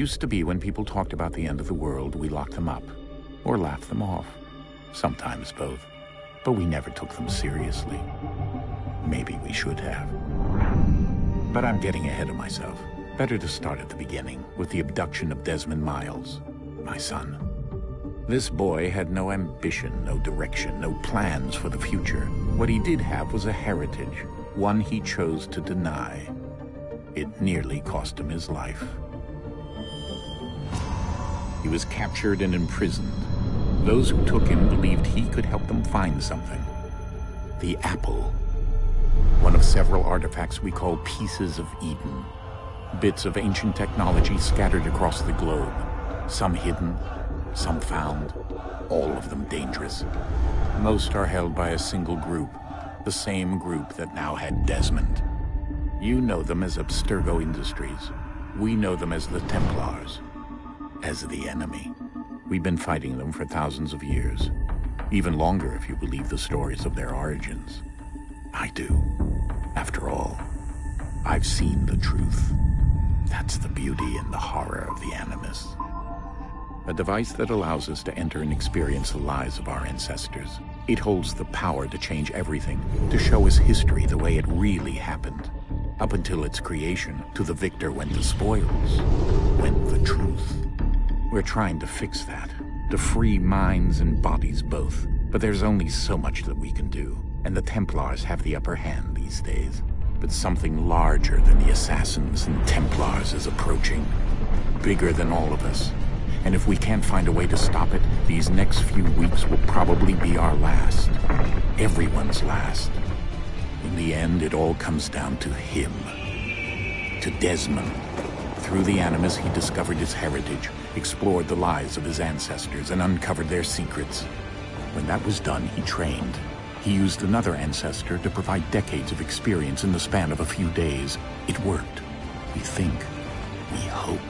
Used to be when people talked about the end of the world, we locked them up, or laughed them off. Sometimes both. But we never took them seriously. Maybe we should have. But I'm getting ahead of myself. Better to start at the beginning, with the abduction of Desmond Miles, my son. This boy had no ambition, no direction, no plans for the future. What he did have was a heritage, one he chose to deny. It nearly cost him his life. He was captured and imprisoned. Those who took him believed he could help them find something. The apple. One of several artifacts we call pieces of Eden. Bits of ancient technology scattered across the globe. Some hidden, some found, all of them dangerous. Most are held by a single group, the same group that now had Desmond. You know them as Abstergo Industries. We know them as the Templars, as the enemy. We've been fighting them for thousands of years, even longer if you believe the stories of their origins. I do. After all, I've seen the truth. That's the beauty and the horror of the Animus. A device that allows us to enter and experience the lives of our ancestors. It holds the power to change everything, to show us history the way it really happened. Up until its creation, to the victor went the spoils, went the truth. We're trying to fix that, to free minds and bodies both. But there's only so much that we can do, and the Templars have the upper hand these days. But something larger than the Assassins and Templars is approaching, bigger than all of us. And if we can't find a way to stop it, these next few weeks will probably be our last. Everyone's last. In the end, it all comes down to him. To Desmond. Through the Animus, he discovered his heritage, explored the lives of his ancestors, and uncovered their secrets. When that was done, he trained. He used another ancestor to provide decades of experience in the span of a few days. It worked. We think. We hope.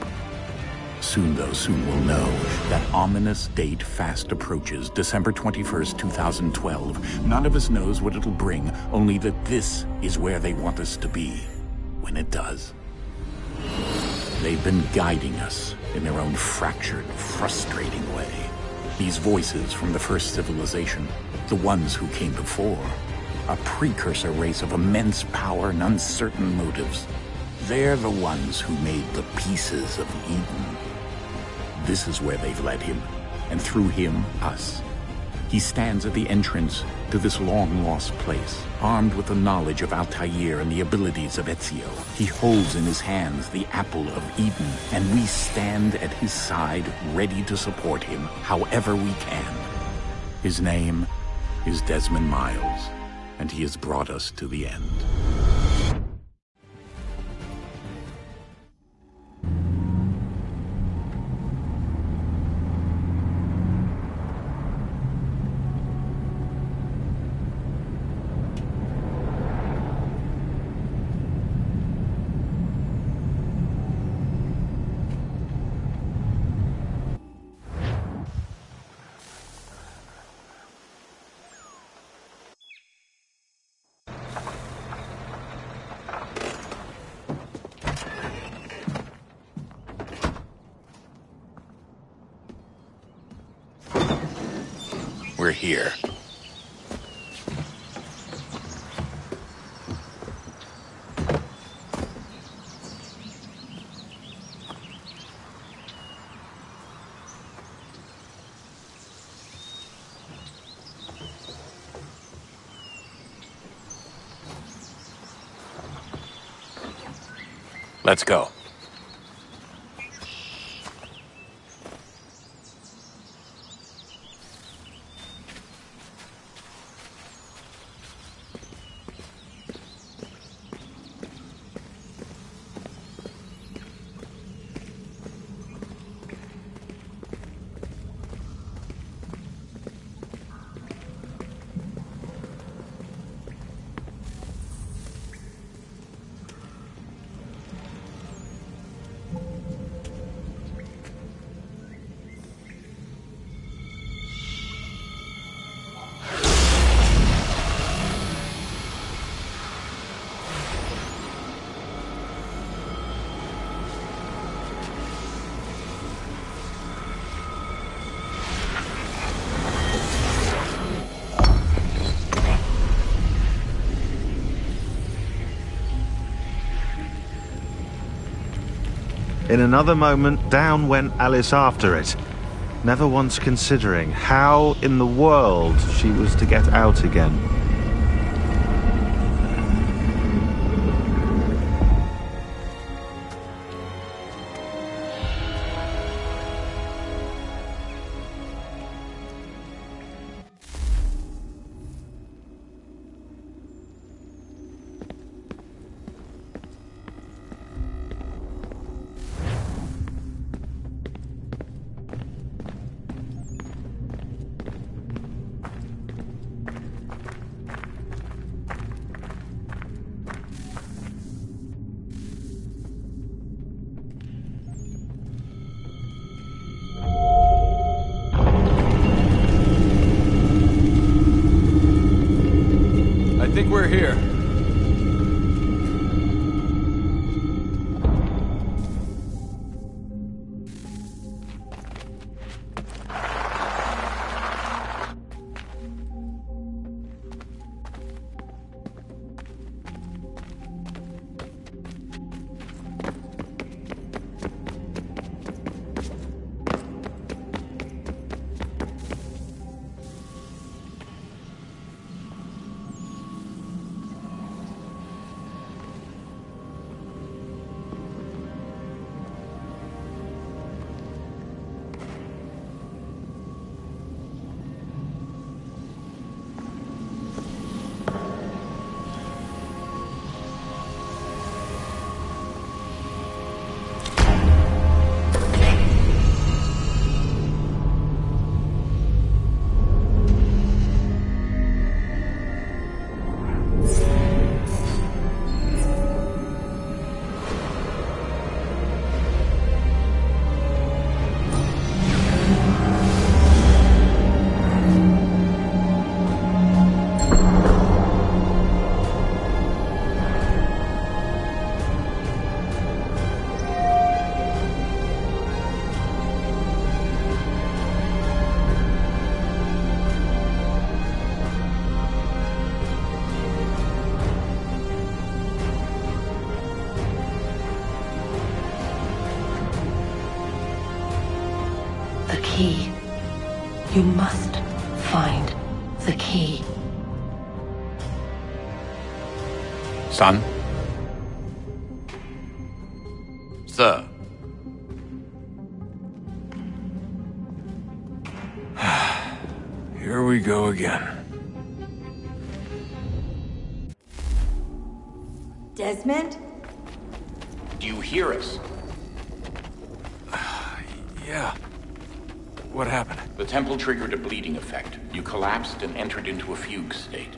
Soon, though, soon we'll know. That ominous date fast approaches, December 21st, 2012. None of us knows what it'll bring, only that this is where they want us to be, when it does. They've been guiding us in their own fractured, frustrating way. These voices from the first civilization, the ones who came before, a precursor race of immense power and uncertain motives. They're the ones who made the pieces of Eden. This is where they've led him, and through him, us. He stands at the entrance to this long-lost place, armed with the knowledge of Altair and the abilities of Ezio. He holds in his hands the apple of Eden, and we stand at his side, ready to support him however we can. His name is Desmond Miles, and he has brought us to the end. We're here. Let's go. In another moment, down went Alice after it, never once considering how in the world she was to get out again. I think we're here. The key. You must find the key. Son? Sir. Here we go again. Desmond? Do you hear us? Yeah. What happened? The temple triggered a bleeding effect. You collapsed and entered into a fugue state.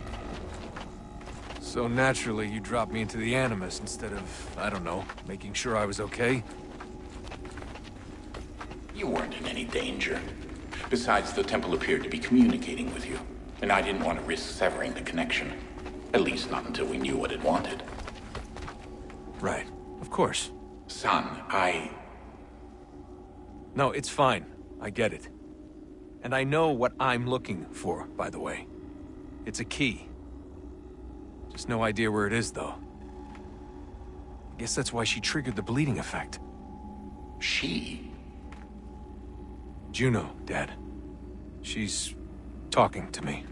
So naturally, you dropped me into the Animus instead of, I don't know, making sure I was okay? You weren't in any danger. Besides, the temple appeared to be communicating with you, and I didn't want to risk severing the connection. At least not until we knew what it wanted. Right. Of course. Son, No, it's fine. I get it. And I know what I'm looking for, by the way. It's a key. Just no idea where it is, though. I guess that's why she triggered the bleeding effect. She? Juno, Dad. She's talking to me.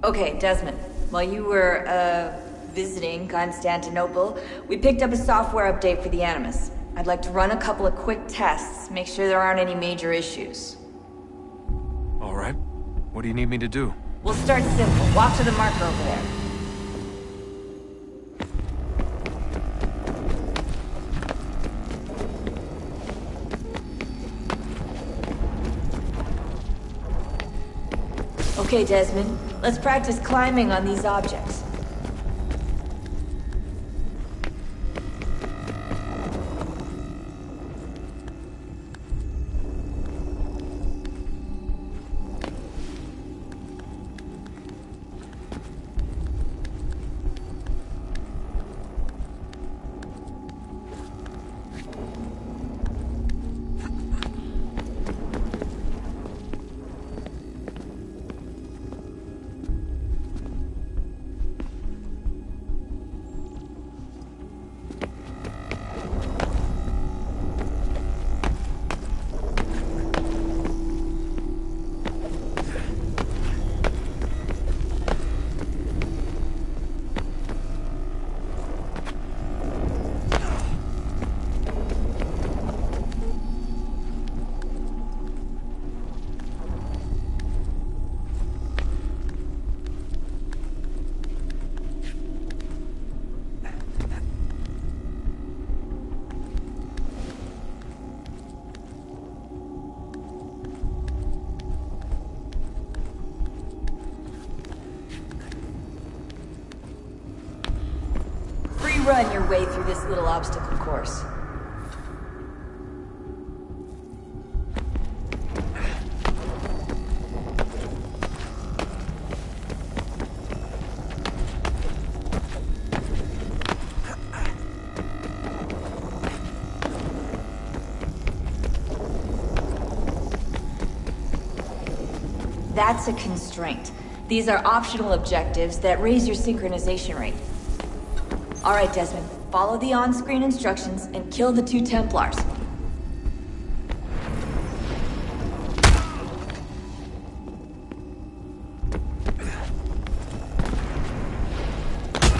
Okay, Desmond. While you were, visiting Constantinople, we picked up a software update for the Animus. I'd like to run a couple of quick tests, make sure there aren't any major issues. All right. What do you need me to do? We'll start simple. Walk to the marker over there. Okay, Desmond. Let's practice climbing on these objects. free run your way through this little obstacle course. That's a constraint. These are optional objectives that raise your synchronization rate. Alright, Desmond. Follow the on-screen instructions and kill the 2 Templars.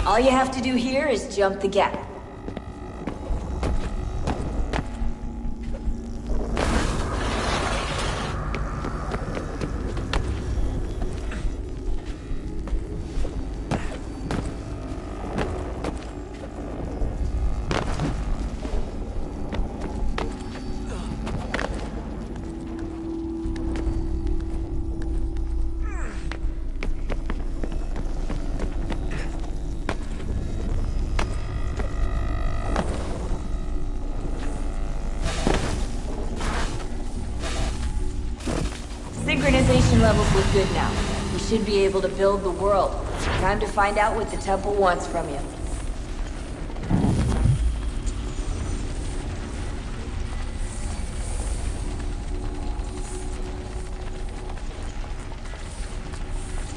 All you have to do here is jump the gap. Synchronization levels look good now. We should be able to build the world. Time to find out what the temple wants from you.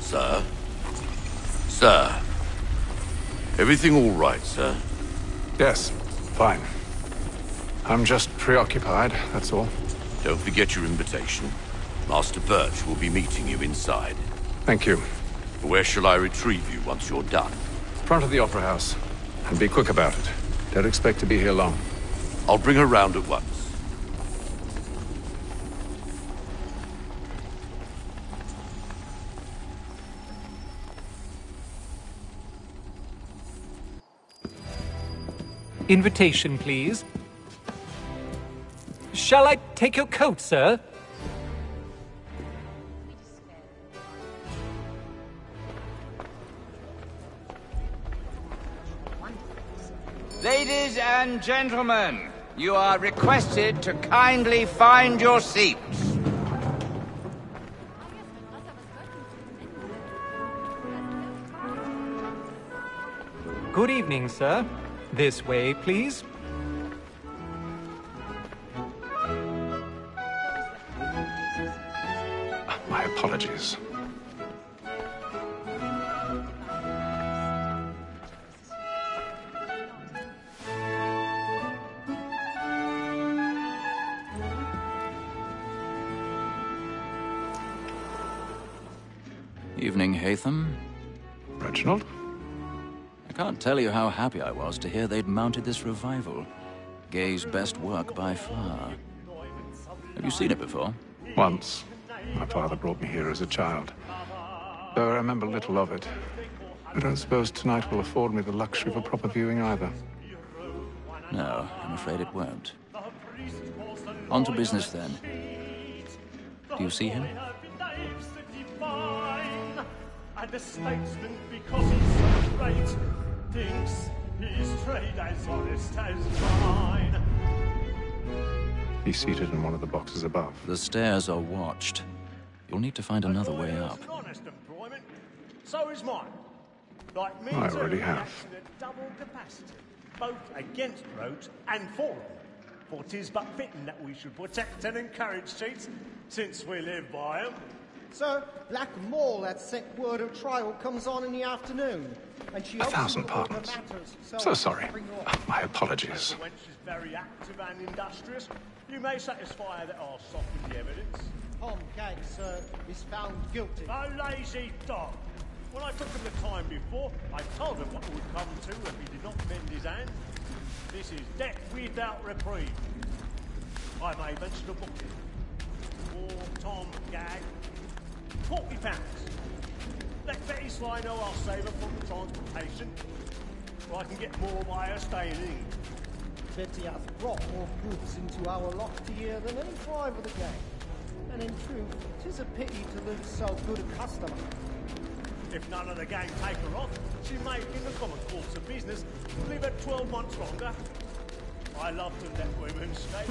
Sir? Sir? Everything all right, sir? Yes, fine. I'm just preoccupied, that's all. Don't forget your invitation. Master Birch will be meeting you inside. Thank you. Where shall I retrieve you once you're done? Front of the Opera House. And be quick about it. Don't expect to be here long. I'll bring her round at once. Invitation, please. Shall I take your coat, sir? Ladies and gentlemen, you are requested to kindly find your seats. Good evening, sir. This way, please. My apologies. Evening, Hatham. Reginald? I can't tell you how happy I was to hear they'd mounted this revival. Gay's best work by far. Have you seen it before? Once. My father brought me here as a child. Though I remember little of it. I don't suppose tonight will afford me the luxury of a proper viewing either. No, I'm afraid it won't. On to business, then. Do you see him? And the statesman, because he's so great, thinks his trade as honest as mine. He's seated in one of the boxes above. The stairs are watched. You'll need to find another way up. Honest employment, so is mine. Like me, I already have. acts in a double capacity, both against roads and for them. For 'tis but fitting that we should protect and encourage cheats, since we live by them. Sir, Black Mall had sent word of trial comes on in the afternoon. And she 1,000 pardons. So sorry. My apologies. The wench is very active and industrious. You may satisfy that I'll soften the evidence. Tom Gag, sir, is found guilty. A lazy dog. When I took him the time before, I told him what would come to if he did not bend his hand. This is death without reprieve. I may venture to book him. For Tom Gag, £40. Let Betty Sly know I'll save her from the transportation, or I can get more by her staying in. Betty hath brought more goods into our loft here than any five of the gang. And in truth, 'tis a pity to lose so good a customer. If none of the gang take her off, she may, in the common course of business, live at 12 months longer. I love to let women stay.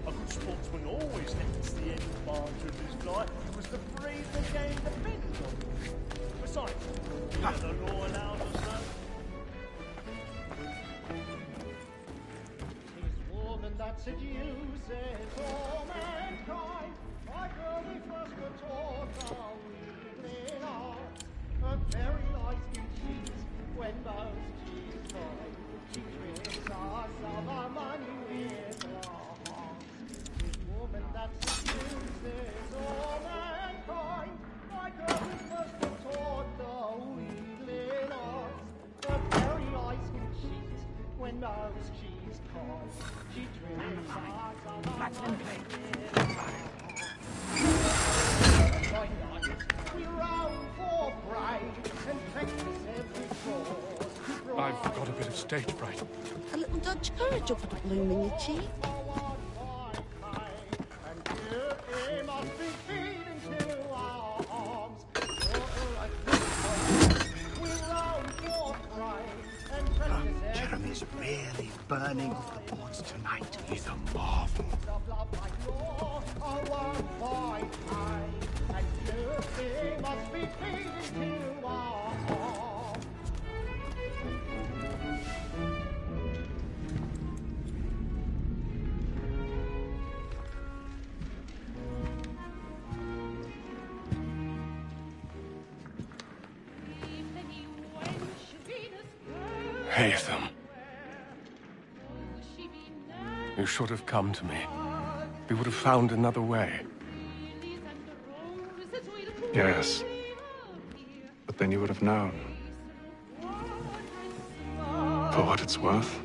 A good sportsman always lets the end barge of his life, because the freedom of the game depends on it. Besides, the law allows us no. Tis woman that seduces all mankind. My girl, we first were taught our weakling art. Her very eyes can cheat when most she's tried. She tricks us of our money with her heart. Tis woman that seduces all mankind. My girl, we first were taught the weakling art. Her very eyes can cheat when most she's caught. She tricks us of our money with her heart. We roam for pride and practice every cause. I've got a bit of stage fright. A little Dutch courage will put a bloom in your cheek. Jeremy's really burning off the boards tonight. He's a marvel. Haytham. You should have come to me. We would have found another way. Yes. But then you would have known. For what it's worth,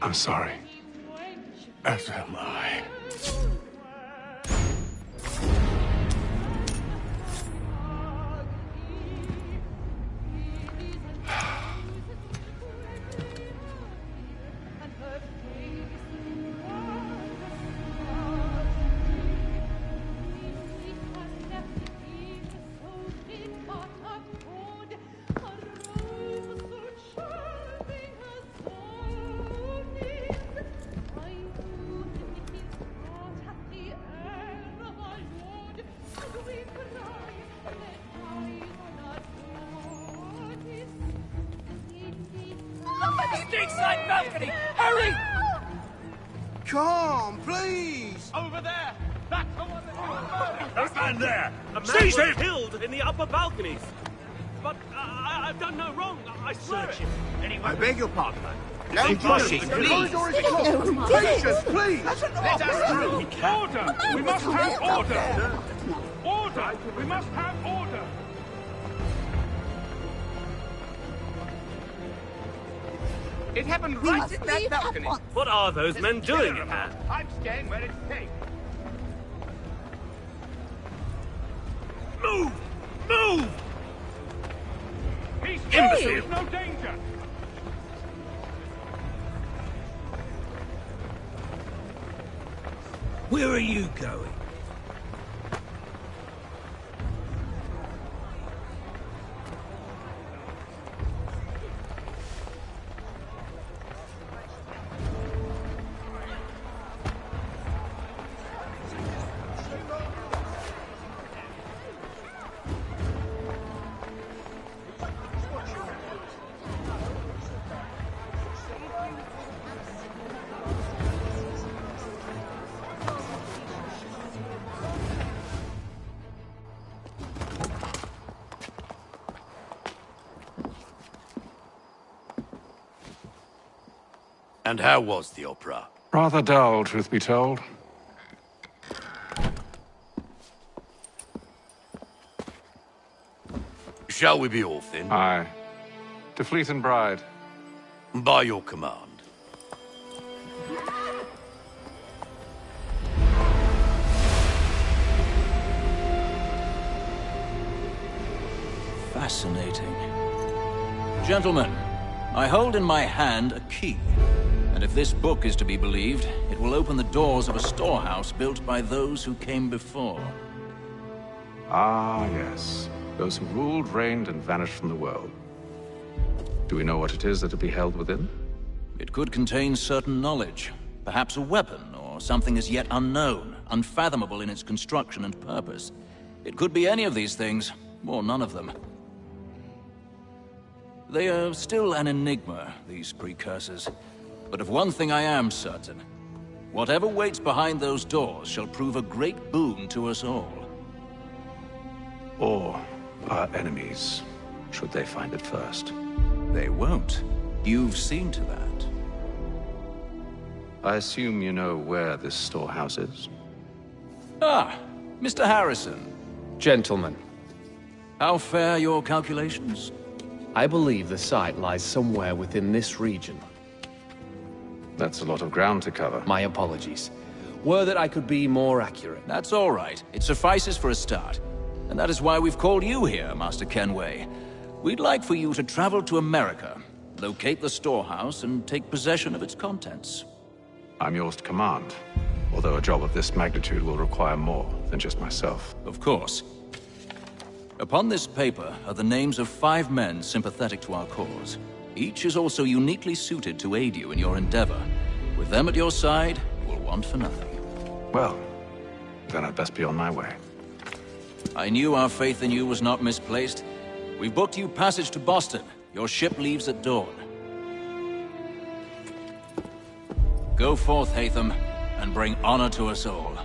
I'm sorry. As am I. Side balcony! Hurry! Come, please! Over there! That's the one That man there! A man Seize was him! killed in the upper balconies. But I've done no wrong. I swear it. Anyway, I beg your pardon. No pushing, please! Patience, please! Let us through! Order! We must have order! Order! We must have order! It happened right at that balcony. What are those men doing in there? I'm staying where it's safe. Move! Move! He's Imbecile! There's no danger! Where are you going? And how was the opera? Rather dull, truth be told. Shall we be off then? Aye. To Fleet and Bride. By your command. Fascinating. Gentlemen, I hold in my hand a key. And if this book is to be believed, it will open the doors of a storehouse built by those who came before. Ah, yes. Those who ruled, reigned, and vanished from the world. Do we know what it is that will be held within? It could contain certain knowledge. Perhaps a weapon, or something as yet unknown, unfathomable in its construction and purpose. It could be any of these things, or none of them. They are still an enigma, these precursors. But of one thing I am certain. Whatever waits behind those doors shall prove a great boon to us all. Or our enemies, should they find it first. They won't. You've seen to that. I assume you know where this storehouse is? Ah, Mr. Harrison. Gentlemen. How fare your calculations? I believe the site lies somewhere within this region. That's a lot of ground to cover. My apologies. Were that I could be more accurate. That's all right. It suffices for a start. And that is why we've called you here, Master Kenway. We'd like for you to travel to America, locate the storehouse, and take possession of its contents. I'm yours to command, although a job of this magnitude will require more than just myself. Of course. Upon this paper are the names of 5 men sympathetic to our cause. Each is also uniquely suited to aid you in your endeavor. With them at your side, you will want for nothing. Well, then I'd best be on my way. I knew our faith in you was not misplaced. We've booked you passage to Boston. Your ship leaves at dawn. Go forth, Hatham, and bring honor to us all.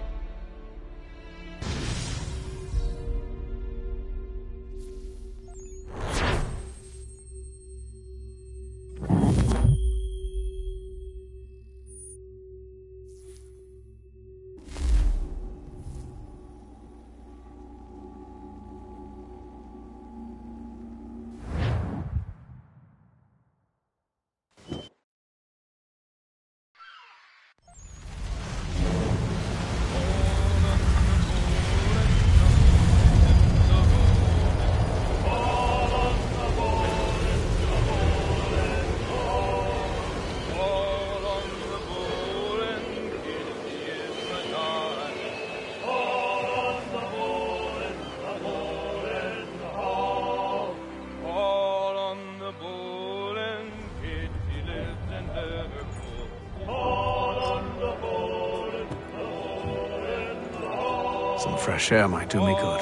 Some fresh air might do me good.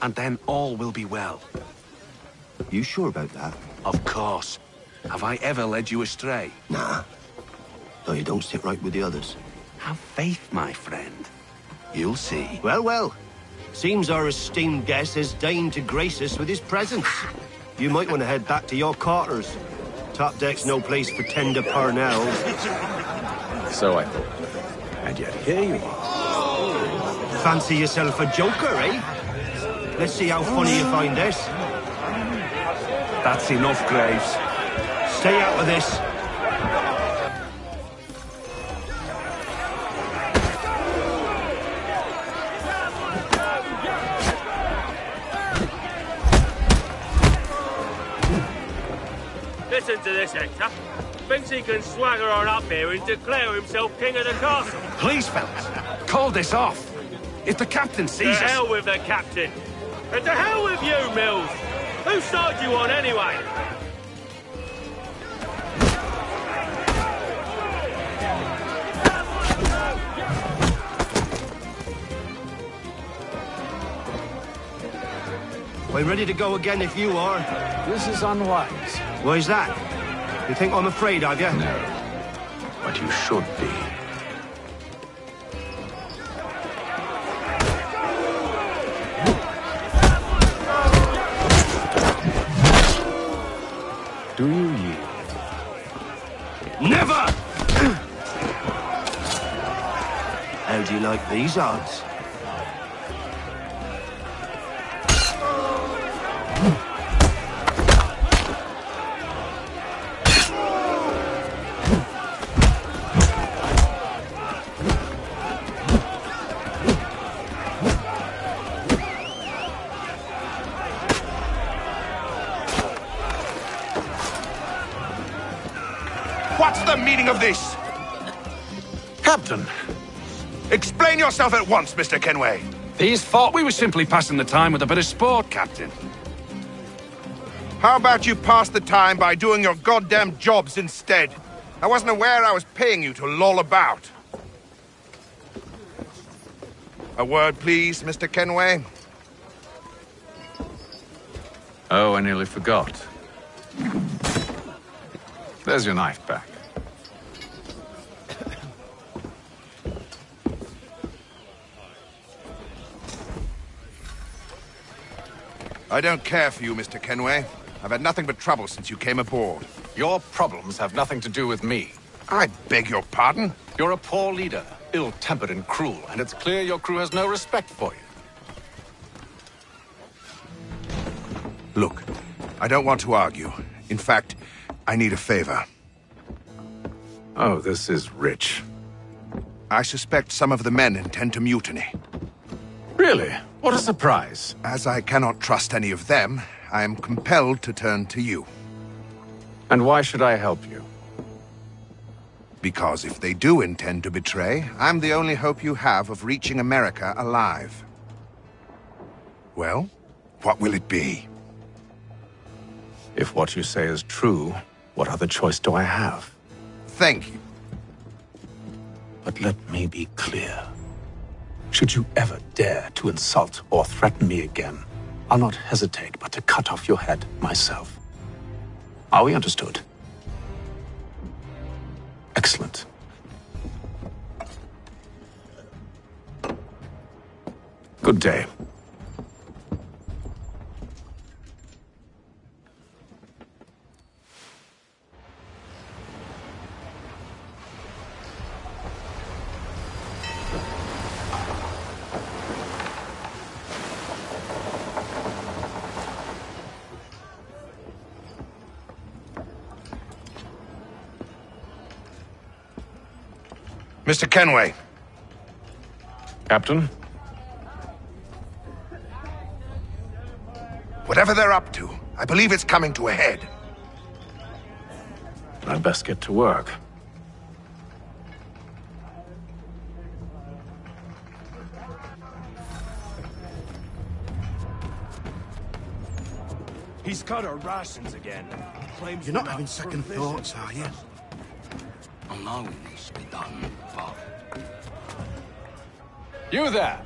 And then all will be well. You sure about that? Of course. Have I ever led you astray? Nah. Though you don't sit right with the others. Have faith, my friend. You'll see. Well, well. Seems our esteemed guest has deigned to grace us with his presence. You might want to head back to your quarters. Top deck's no place for tender Parnells. So I thought. And yet here you are. Fancy yourself a joker, eh? Let's see how funny you find this. That's enough, Graves. Stay out of this. Listen to this, Hector. Thinks he can swagger on up here and declare himself king of the castle. Please, fellas, call this off. If the captain sees us... To hell with the captain. And to hell with you, Mills. Whose side you on, anyway? We're ready to go again if you are. This is unwise. Why's that? You think I'm afraid of you? No. But you should be. Do you yield? Never! How do you like these odds? meaning of this? Captain! Explain yourself at once, Mr. Kenway. These thought we were simply passing the time with a bit of sport, Captain. How about you pass the time by doing your goddamn jobs instead? I wasn't aware I was paying you to loll about. A word, please, Mr. Kenway. Oh, I nearly forgot. There's your knife back. I don't care for you, Mr. Kenway. I've had nothing but trouble since you came aboard. Your problems have nothing to do with me. I beg your pardon? You're a poor leader, ill-tempered and cruel, and it's clear your crew has no respect for you. Look, I don't want to argue. In fact, I need a favor. Oh, this is rich. I suspect some of the men intend to mutiny. Really? What a surprise. As I cannot trust any of them, I am compelled to turn to you. And why should I help you? Because if they do intend to betray, I'm the only hope you have of reaching America alive. Well, what will it be? If what you say is true, what other choice do I have? Thank you. But let me be clear. Should you ever dare to insult or threaten me again, I'll not hesitate but to cut off your head myself. Are we understood? Excellent. Good day. Mr. Kenway. Captain? Whatever they're up to, I believe it's coming to a head. I'd best get to work. He's cut our rations again. You're not having second thoughts, are you? I know it needs to be done, but... You there!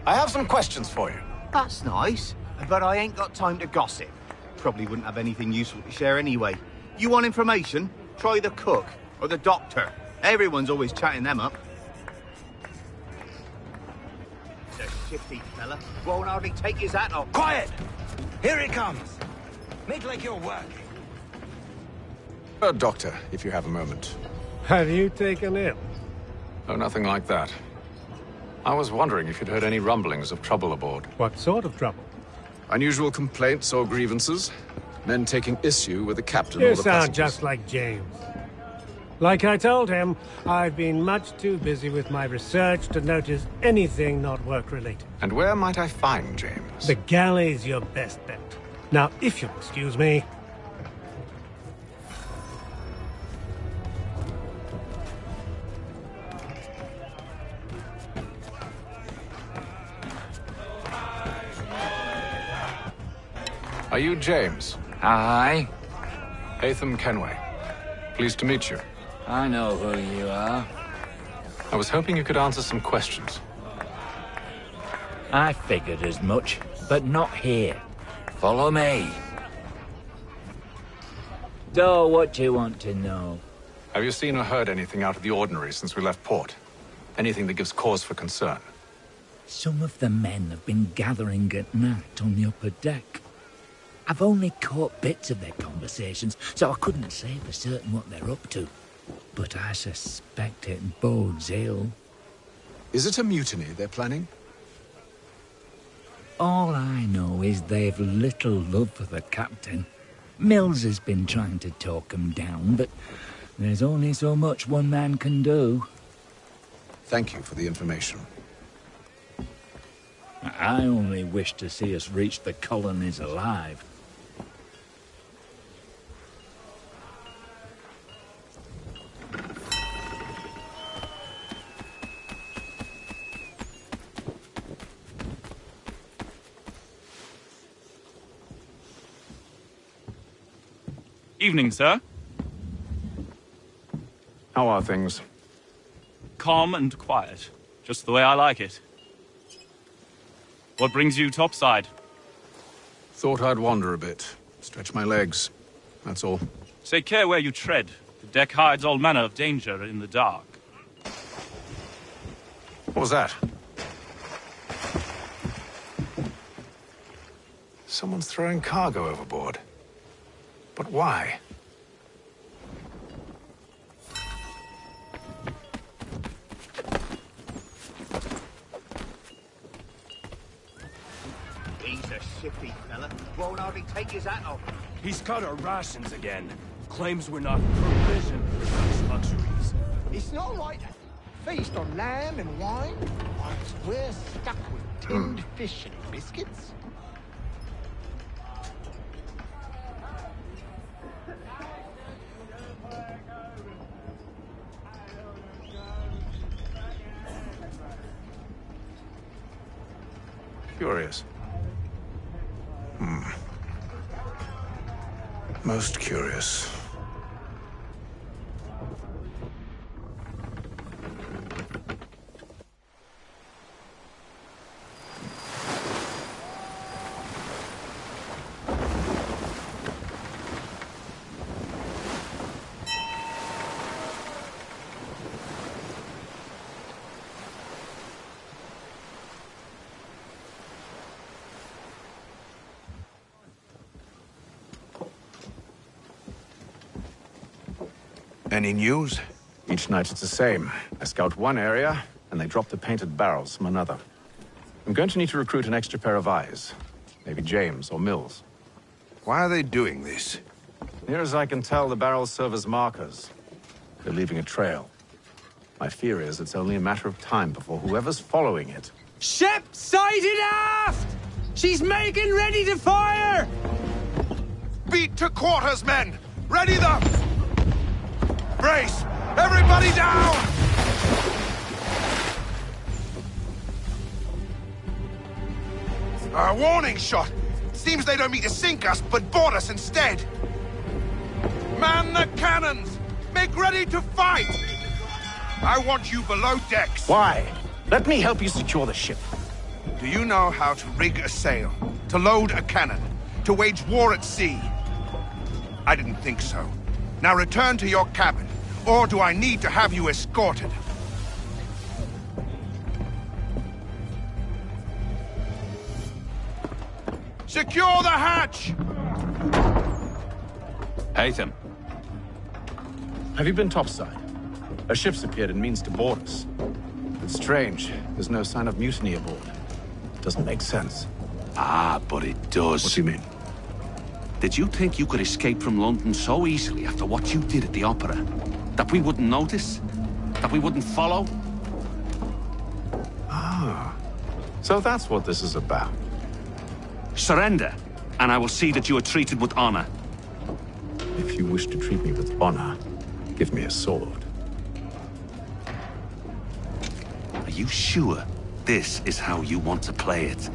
I have some questions for you. That's nice, but I ain't got time to gossip. Probably wouldn't have anything useful to share anyway. You want information? Try the cook or the doctor. Everyone's always chatting them up. The shifty fella won't hardly take his hat off. Quiet! Here he comes. Make like you're working. Doctor, if you have a moment. Have you taken ill? Oh, nothing like that. I was wondering if you'd heard any rumblings of trouble aboard. What sort of trouble? Unusual complaints or grievances? Men taking issue with the captain You or the sound passengers? just like James. Like I told him, I've been much too busy with my research to notice anything not work-related. And where might I find James? The galley's your best bet. Now, if you'll excuse me... Are you James? Aye. Hatham Kenway. Pleased to meet you. I know who you are. I was hoping you could answer some questions. I figured as much, but not here. Follow me. So, what do you want to know? Have you seen or heard anything out of the ordinary since we left port? Anything that gives cause for concern? Some of the men have been gathering at night on the upper deck. I've only caught bits of their conversations, so I couldn't say for certain what they're up to. But I suspect it bodes ill. Is it a mutiny they're planning? All I know is they've little love for the captain. Mills has been trying to talk him down, but there's only so much one man can do. Thank you for the information. I only wish to see us reach the colonies alive. Evening, sir. How are things? Calm and quiet. Just the way I like it. What brings you topside? Thought I'd wander a bit. Stretch my legs. That's all. Take care where you tread. The deck hides all manner of danger in the dark. What was that? Someone's throwing cargo overboard. But why? He's a shifty fella. Won't hardly take his hat off. He's cut our rations again. Claims we're not provisioned for such luxuries. It's not like a feast on lamb and wine, whilst we're stuck with tinned fish and biscuits. Curious. Most curious. Any news? Each night it's the same. I scout one area, and they drop the painted barrels from another. I'm going to need to recruit an extra pair of eyes. Maybe James or Mills. Why are they doing this? Near as I can tell, the barrels serve as markers. They're leaving a trail. My fear is it's only a matter of time before whoever's following it... Ship sighted aft! She's making ready to fire! Beat to quarters, men! Ready them! Brace! Everybody down! A warning shot! Seems they don't mean to sink us, but board us instead! Man the cannons! Make ready to fight! I want you below decks! Why? Let me help you secure the ship. Do you know how to rig a sail? To load a cannon? To wage war at sea? I didn't think so. Now return to your cabin, or do I need to have you escorted? Secure the hatch! Haytham. Have you been topside? A ship's appeared and means to board us. It's strange. There's no sign of mutiny aboard. Doesn't make sense. Ah, but it does. What do you mean? Did you think you could escape from London so easily after what you did at the opera? That we wouldn't notice? That we wouldn't follow? Ah. So that's what this is about. Surrender, and I will see that you are treated with honor. If you wish to treat me with honor, give me a sword. Are you sure this is how you want to play it?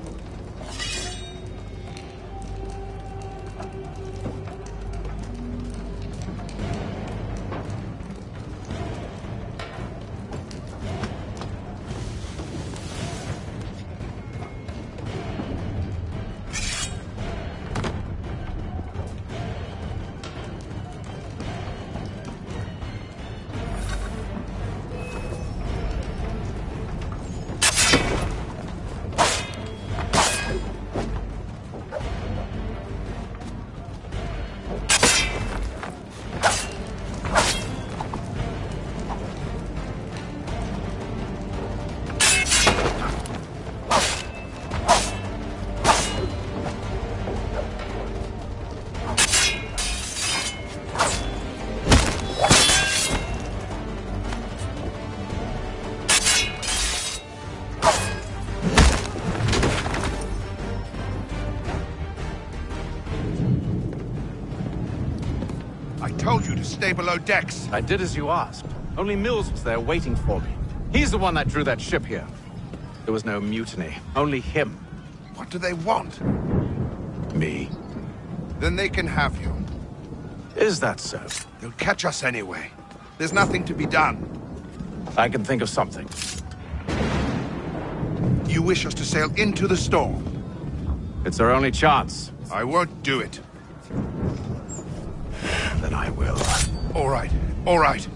Stay below decks. I did as you asked. Only Mills was there waiting for me. He's the one that drew that ship here. There was no mutiny, only him. What do they want? Me. Then they can have you. Is that so? They'll catch us anyway. There's nothing to be done. I can think of something. You wish us to sail into the storm? It's our only chance. I won't do it. Then I will. All right, all right.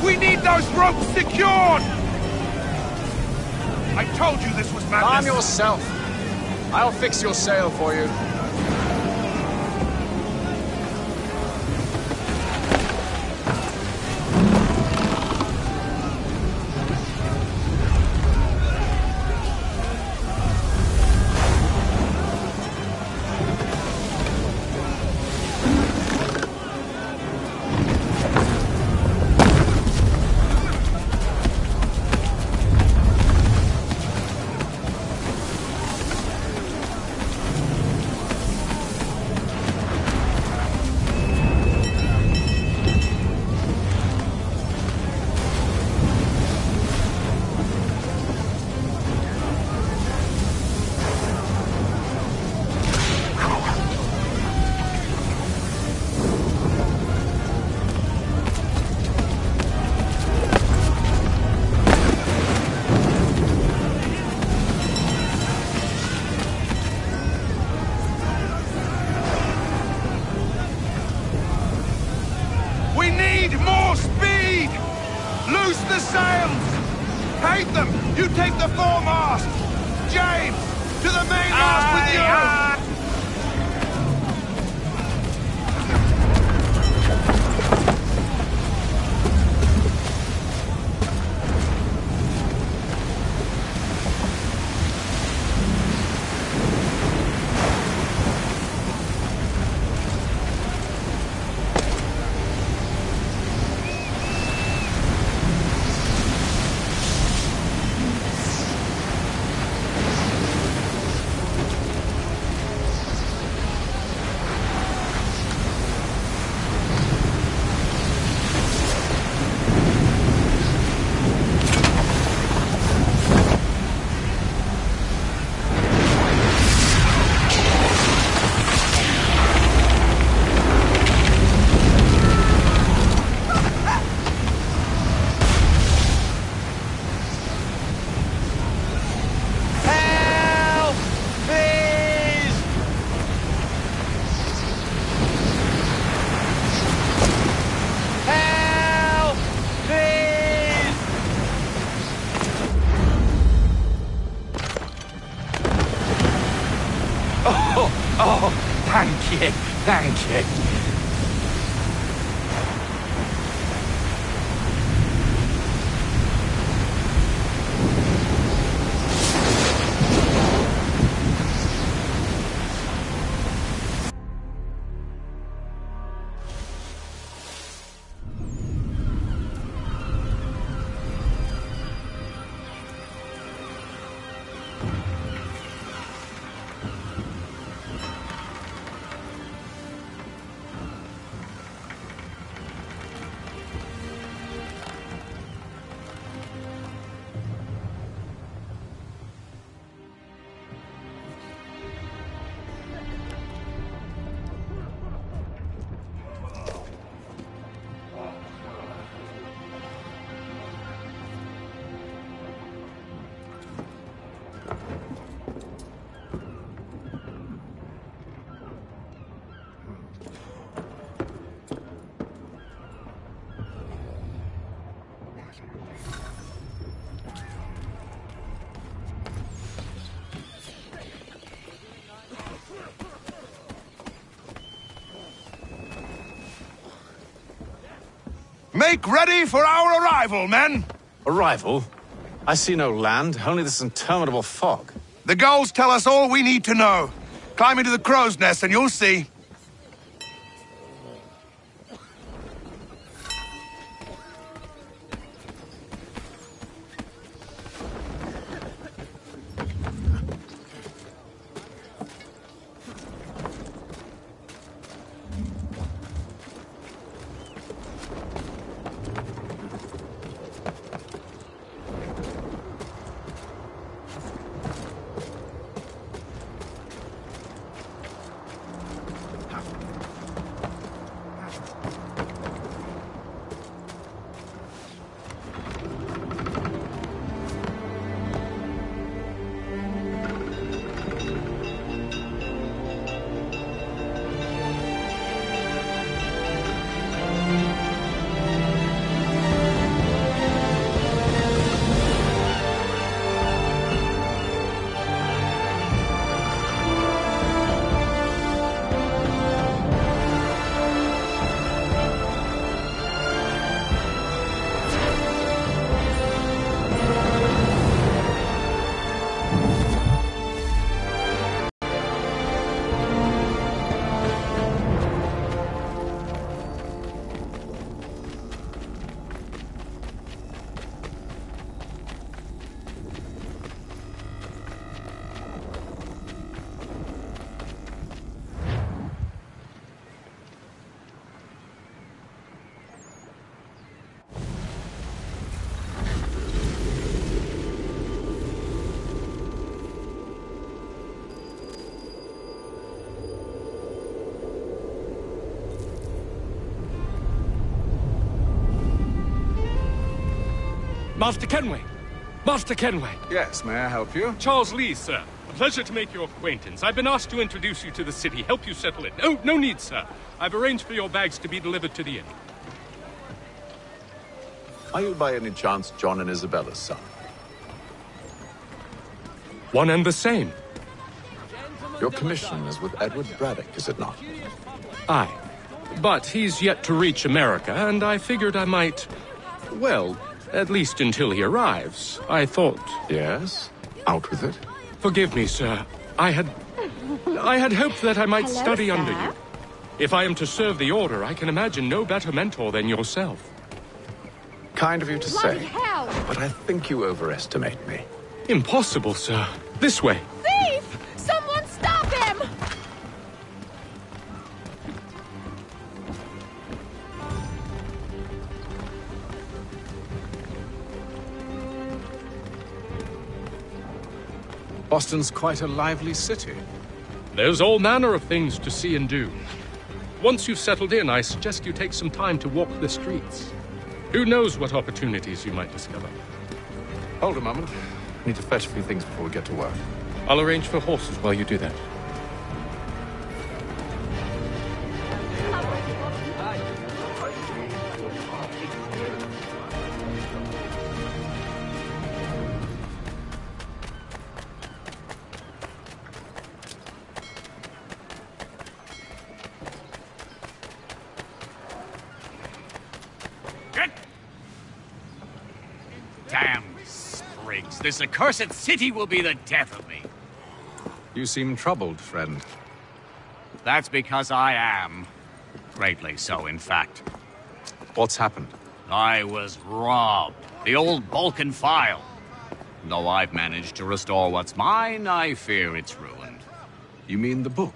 We need those ropes secured! I told you this was madness. Calm yourself. I'll fix your sail for you. We need more speed! Loose the sails! Take them! You take the foremast! James! To the mainmast with you! Oh, thank you, thank you. Make ready for our arrival, men! Arrival? I see no land, only this interminable fog. The gulls tell us all we need to know. Climb into the crow's nest and you'll see. Master Kenway! Master Kenway! Yes, may I help you? Charles Lee, sir. A pleasure to make your acquaintance. I've been asked to introduce you to the city, help you settle in. Oh, no need, sir. I've arranged for your bags to be delivered to the inn. Are you by any chance John and Isabella's son? One and the same. Your commission is with Edward Braddock, is it not? Aye. But he's yet to reach America, and I figured I might... Well, at least until he arrives. I thought... Yes? Out with it. Forgive me, sir. I had hoped that I might study under you. If I am to serve the Order, I can imagine no better mentor than yourself. Kind of you to say, but I think you overestimate me. Impossible, sir. This way. Thief! Someone stop him! Boston's quite a lively city. There's all manner of things to see and do. Once you've settled in, I suggest you take some time to walk the streets. Who knows what opportunities you might discover. Hold a moment. I need to fetch a few things before we get to work. I'll arrange for horses while you do that. Damn sprigs. This accursed city will be the death of me. You seem troubled, friend. That's because I am. Greatly so, in fact. What's happened? I was robbed. The old Balkan file. Though I've managed to restore what's mine, I fear it's ruined. You mean the book?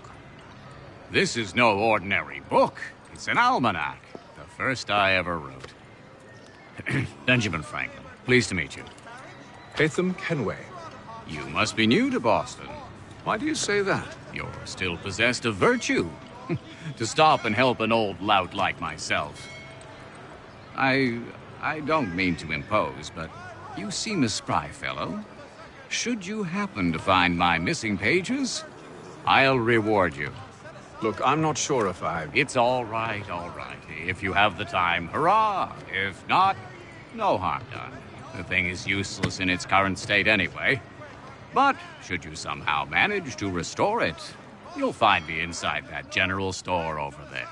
This is no ordinary book. It's an almanac. The first I ever wrote. Benjamin Franklin. Pleased to meet you. Haytham Kenway. You must be new to Boston. Why do you say that? You're still possessed of virtue. To stop and help an old lout like myself. I don't mean to impose, but you seem a spry fellow. Should you happen to find my missing pages, I'll reward you. Look, I'm not sure if I... It's all right, all right. If you have the time, hurrah! If not, no harm done. The thing is useless in its current state anyway. But should you somehow manage to restore it, you'll find me inside that general store over there.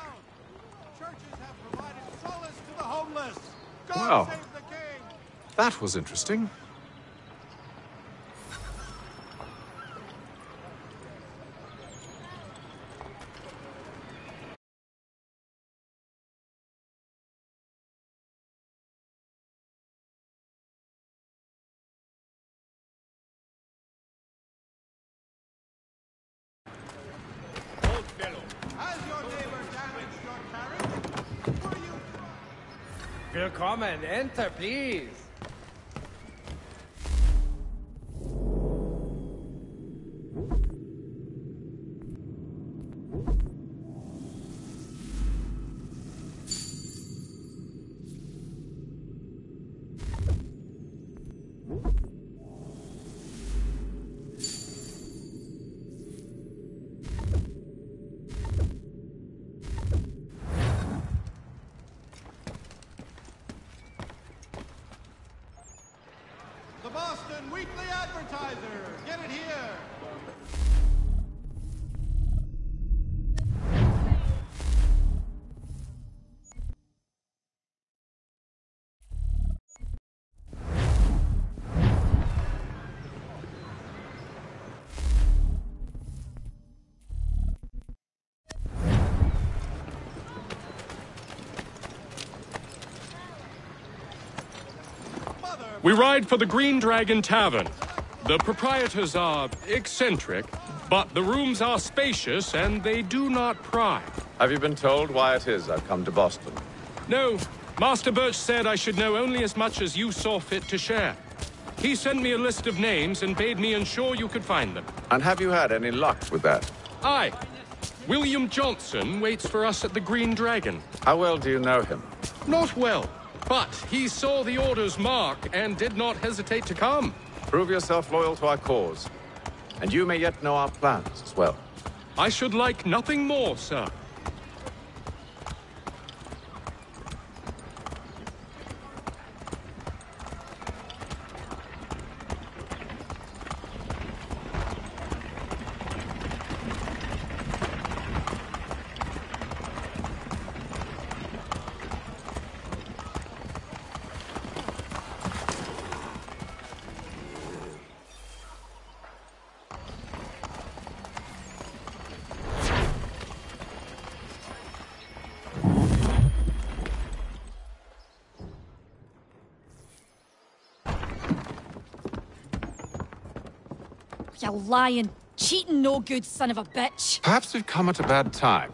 Well, that was interesting. Willkommen, enter, please. The Boston Weekly Advertiser. Get it here. We ride for the Green Dragon Tavern. The proprietors are eccentric, but the rooms are spacious and they do not pry. Have you been told why it is I've come to Boston? No, Master Birch said I should know only as much as you saw fit to share. He sent me a list of names and bade me ensure you could find them. And have you had any luck with that? Aye. William Johnson waits for us at the Green Dragon. How well do you know him? Not well. But he saw the Order's mark and did not hesitate to come. Prove yourself loyal to our cause. And you may yet know our plans as well. I should like nothing more, sir. You lying, cheating, no good son of a bitch. Perhaps we've come at a bad time.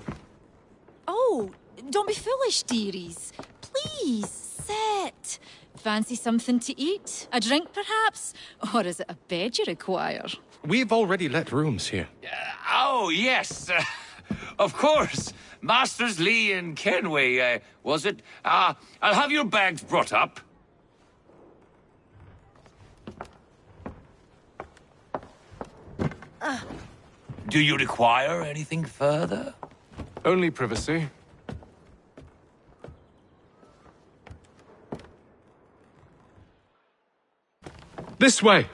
Oh, don't be foolish, dearies. Please, sit. Fancy something to eat? A drink, perhaps? Or is it a bed you require? We've already let rooms here. Oh, yes. Of course. Masters Lee and Kenway, was it? I'll have your bags brought up. Do you require anything further? Only privacy. This way!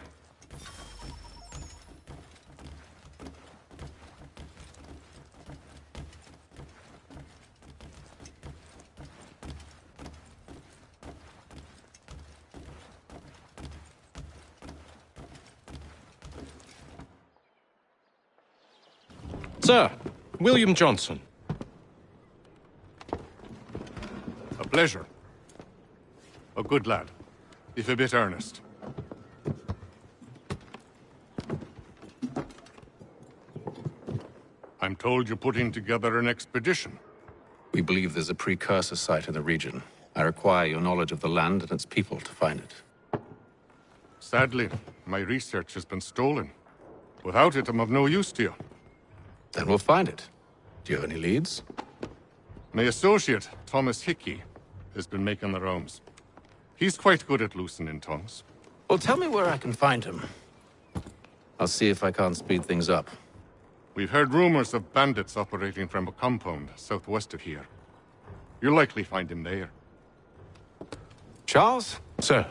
Sir, William Johnson. A pleasure. A good lad, if a bit earnest. I'm told you're putting together an expedition. We believe there's a precursor site in the region. I require your knowledge of the land and its people to find it. Sadly, my research has been stolen. Without it, I'm of no use to you. Then we'll find it. Do you have any leads? My associate, Thomas Hickey, has been making the rounds. He's quite good at loosening tongues. Well, tell me where I can find him. I'll see if I can't speed things up. We've heard rumors of bandits operating from a compound southwest of here. You'll likely find him there. Charles? Sir.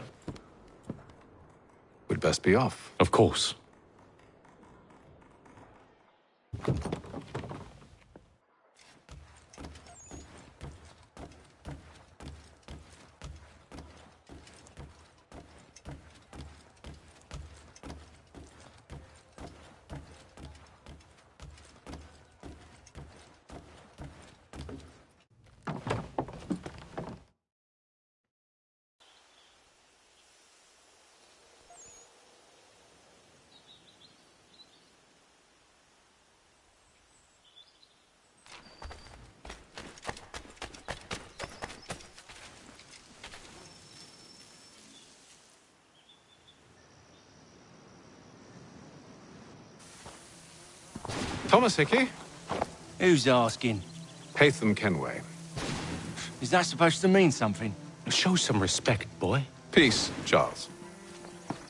We'd best be off. Of course. Thomas Hickey? Who's asking? Haytham Kenway. Is that supposed to mean something? Show some respect, boy. Peace, Charles.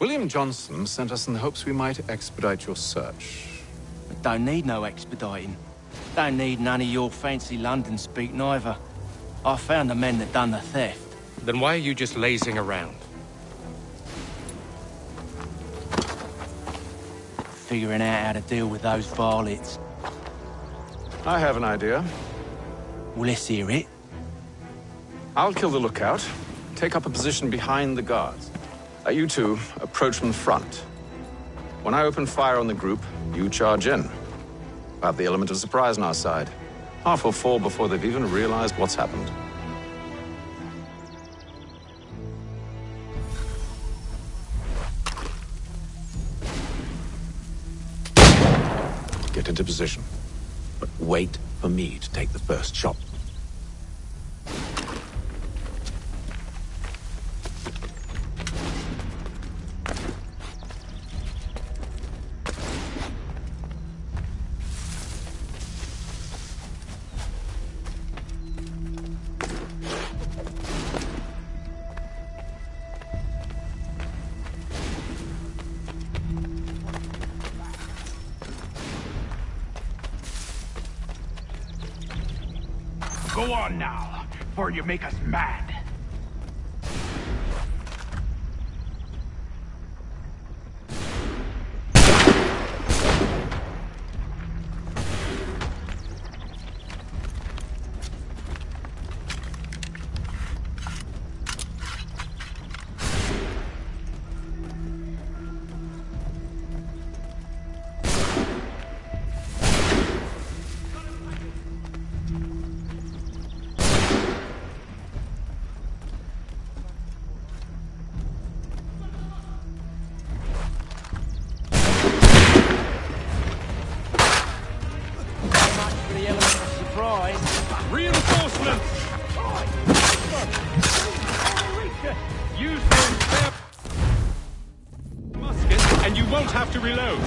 William Johnson sent us in the hopes we might expedite your search. I don't need no expediting. Don't need none of your fancy London speak neither. I found the men that done the theft. Then why are you just lazing around? Figuring out how to deal with those varlets. I have an idea. Well, let's hear it. I'll kill the lookout. Take up a position behind the guards. You two approach from the front. When I open fire on the group, you charge in. I have the element of surprise on our side. Half will fall before they've even realized what's happened. Get into position. But wait for me to take the first shot. on now, before you make us mad. Reload.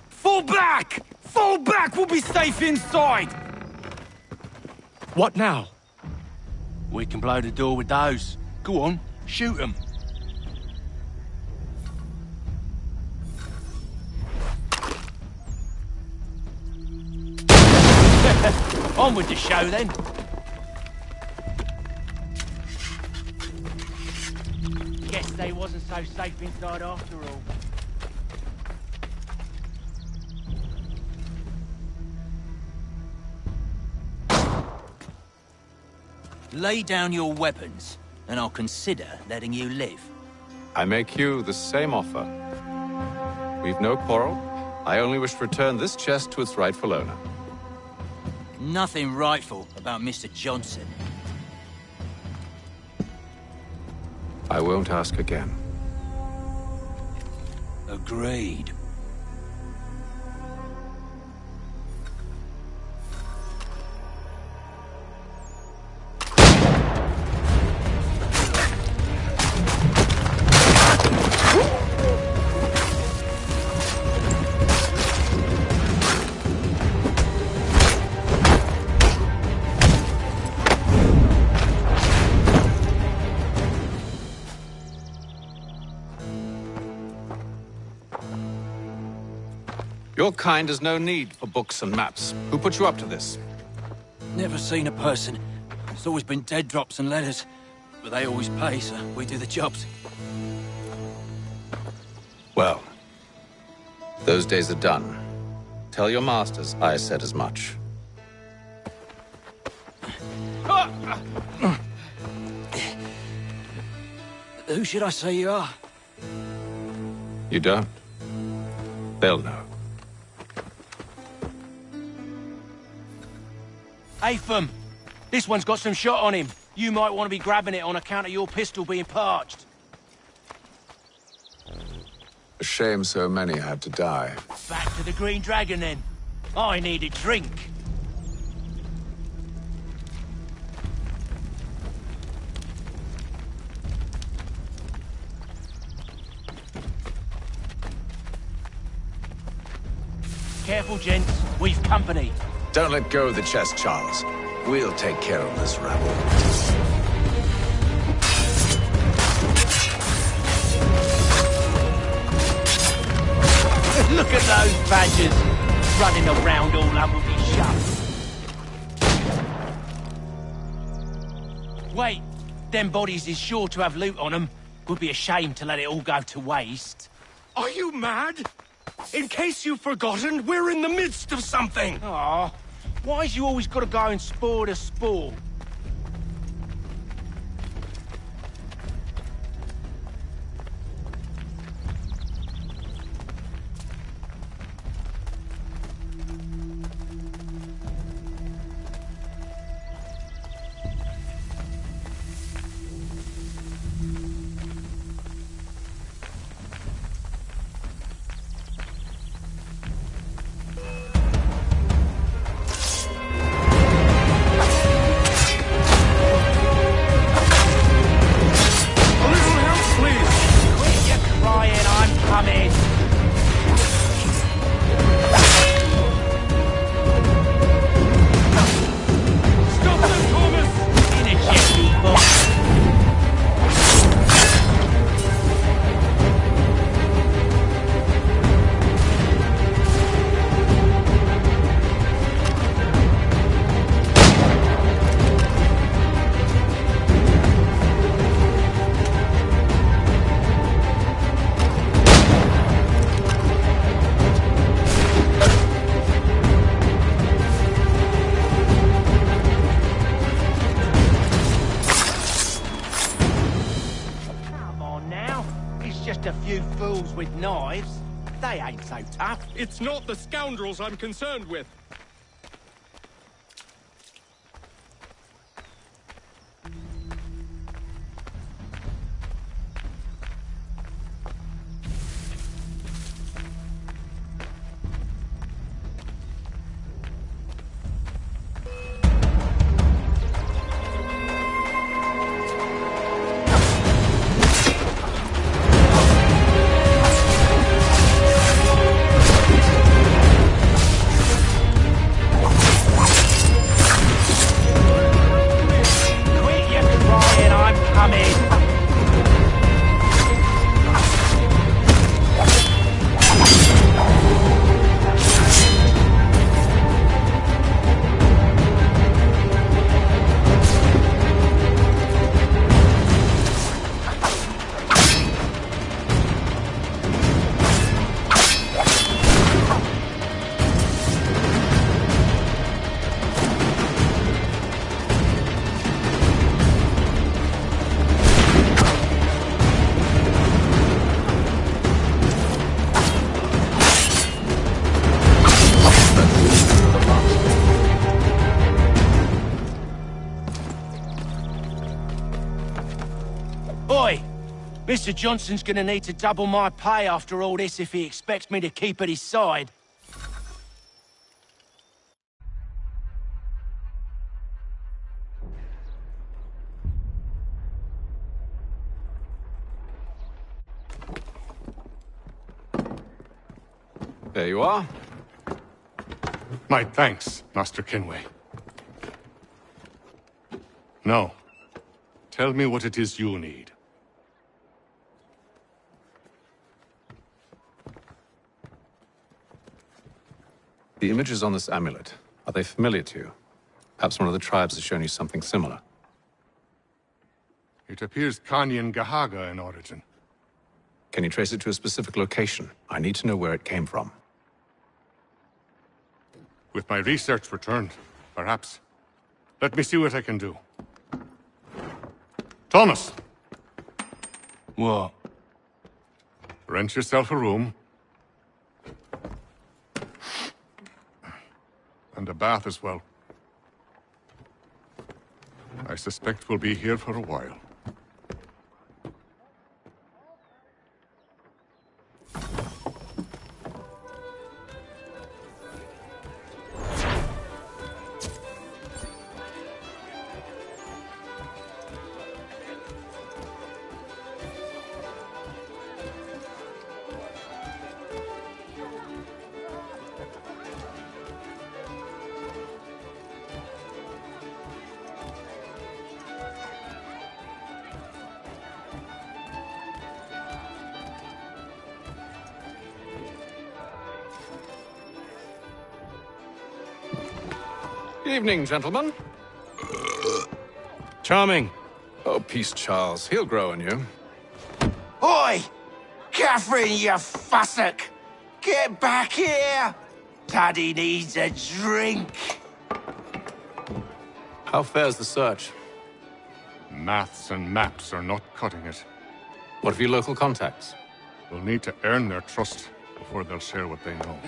Fall back! Fall back! We'll be safe inside! What now? We can blow the door with those. Go on, shoot them. On with the show then. Guess they wasn't so safe inside after all. Lay down your weapons, and I'll consider letting you live. I make you the same offer. We've no quarrel. I only wish to return this chest to its rightful owner. Nothing rightful about Mr. Johnson. I won't ask again. Agreed. Your kind has no need for books and maps. Who put you up to this? Never seen a person. It's always been dead drops and letters. But they always pay, so we do the jobs. Well, those days are done. Tell your masters I said as much. Who should I say you are? You don't? They'll know. Atham! This one's got some shot on him. You might want to be grabbing it on account of your pistol being parched. A shame so many had to die. Back to the Green Dragon, then. I need a drink. Careful, gents. We've company. Don't let go of the chest, Charles. We'll take care of this rabble. Look at those badgers running around all over me shut. Wait, them bodies is sure to have loot on them. Would be a shame to let it all go to waste. Are you mad? In case you've forgotten, we're in the midst of something! Aw, why's you always gotta go and spore the spore? scoundrels with knives. They ain't so tough. It's not the scoundrels I'm concerned with. Oi! Mr. Johnson's gonna need to double my pay after all this if he expects me to keep at his side. There you are. My thanks, Master Kenway. Now, tell me what it is you need. The images on this amulet, are they familiar to you? Perhaps one of the tribes has shown you something similar. It appears Kanyan Gahaga in origin. Can you trace it to a specific location? I need to know where it came from. With my research returned, perhaps. Let me see what I can do. Thomas! What? Rent yourself a room. And a bath as well. I suspect we'll be here for a while. Evening, gentlemen. Charming. Oh, peace, Charles. He'll grow on you. Oi! Catherine, you fussock! Get back here! Daddy needs a drink. How fares the search? Maths and maps are not cutting it. What of your local contacts? We'll need to earn their trust before they'll share what they know.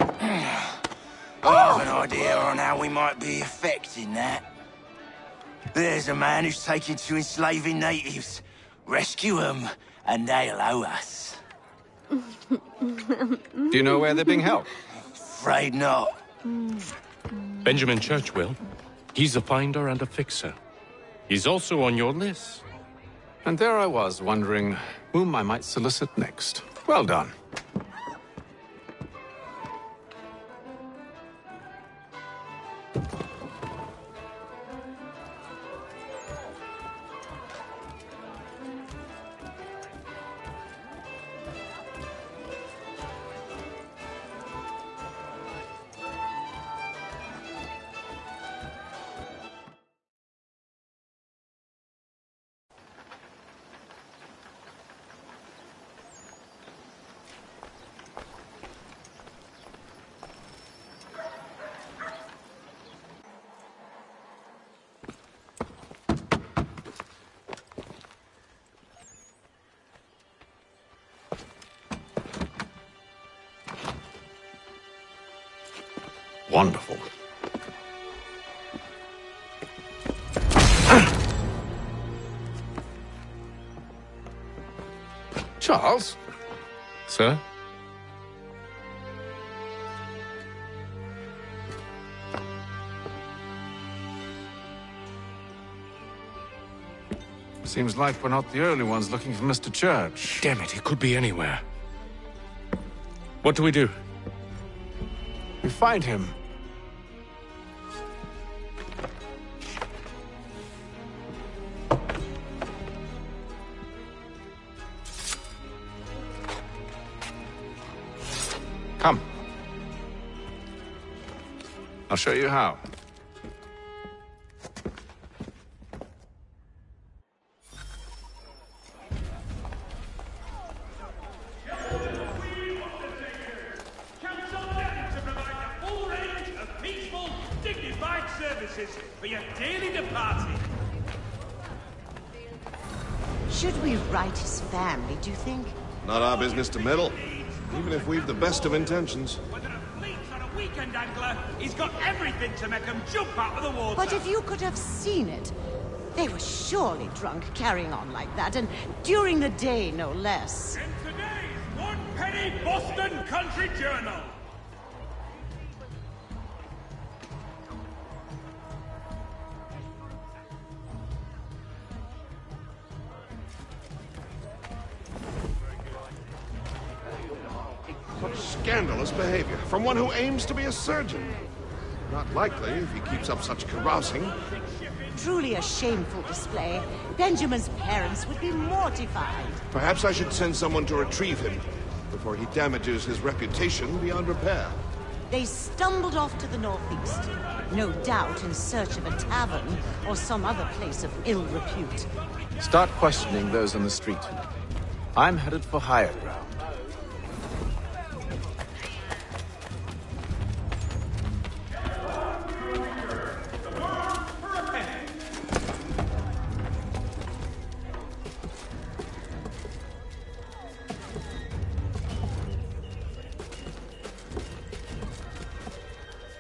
I have an idea on how we might be affecting that. There's a man who's taken to enslaving natives. Rescue them, and they'll owe us. Do you know where they're being held? Afraid not. Benjamin Churchwill. He's a finder and a fixer. He's also on your list. And there I was, wondering whom I might solicit next. Well done. Wonderful. Charles? Sir? Seems like we're not the only ones looking for Mr. Church. Damn it, he could be anywhere. What do we do? We find him. Come. I'll show you how. For your dearly departed. Should we write his family, do you think? Not our business to meddle, even if we've the best of intentions. Whether a fleet's on a weekend angler, he's got everything to make him jump out of the water. But if you could have seen it, they were surely drunk carrying on like that, and during the day, no less. In today's one-penny Boston Country Journal. Such scandalous behavior from one who aims to be a surgeon. Not likely if he keeps up such carousing. Truly a shameful display. Benjamin's parents would be mortified. Perhaps I should send someone to retrieve him before he damages his reputation beyond repair. They stumbled off to the northeast, no doubt in search of a tavern or some other place of ill repute. Start questioning those on the street. I'm headed for higher ground.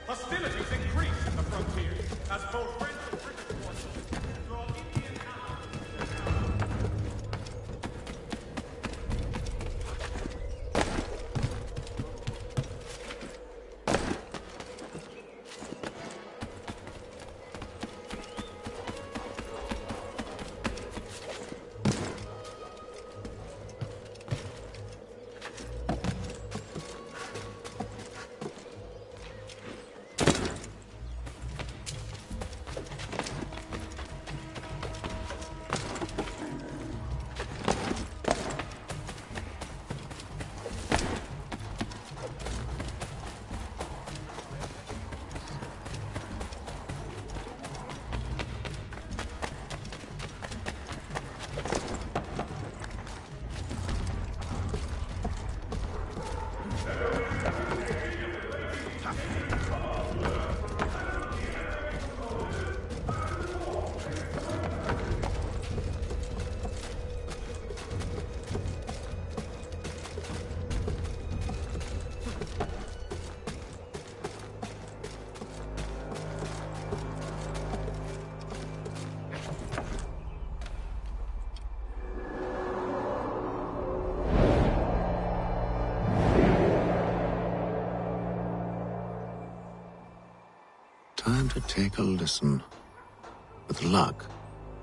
Hostilities increase in the frontier as both French and British forces draw Indian Time to take a listen. With luck,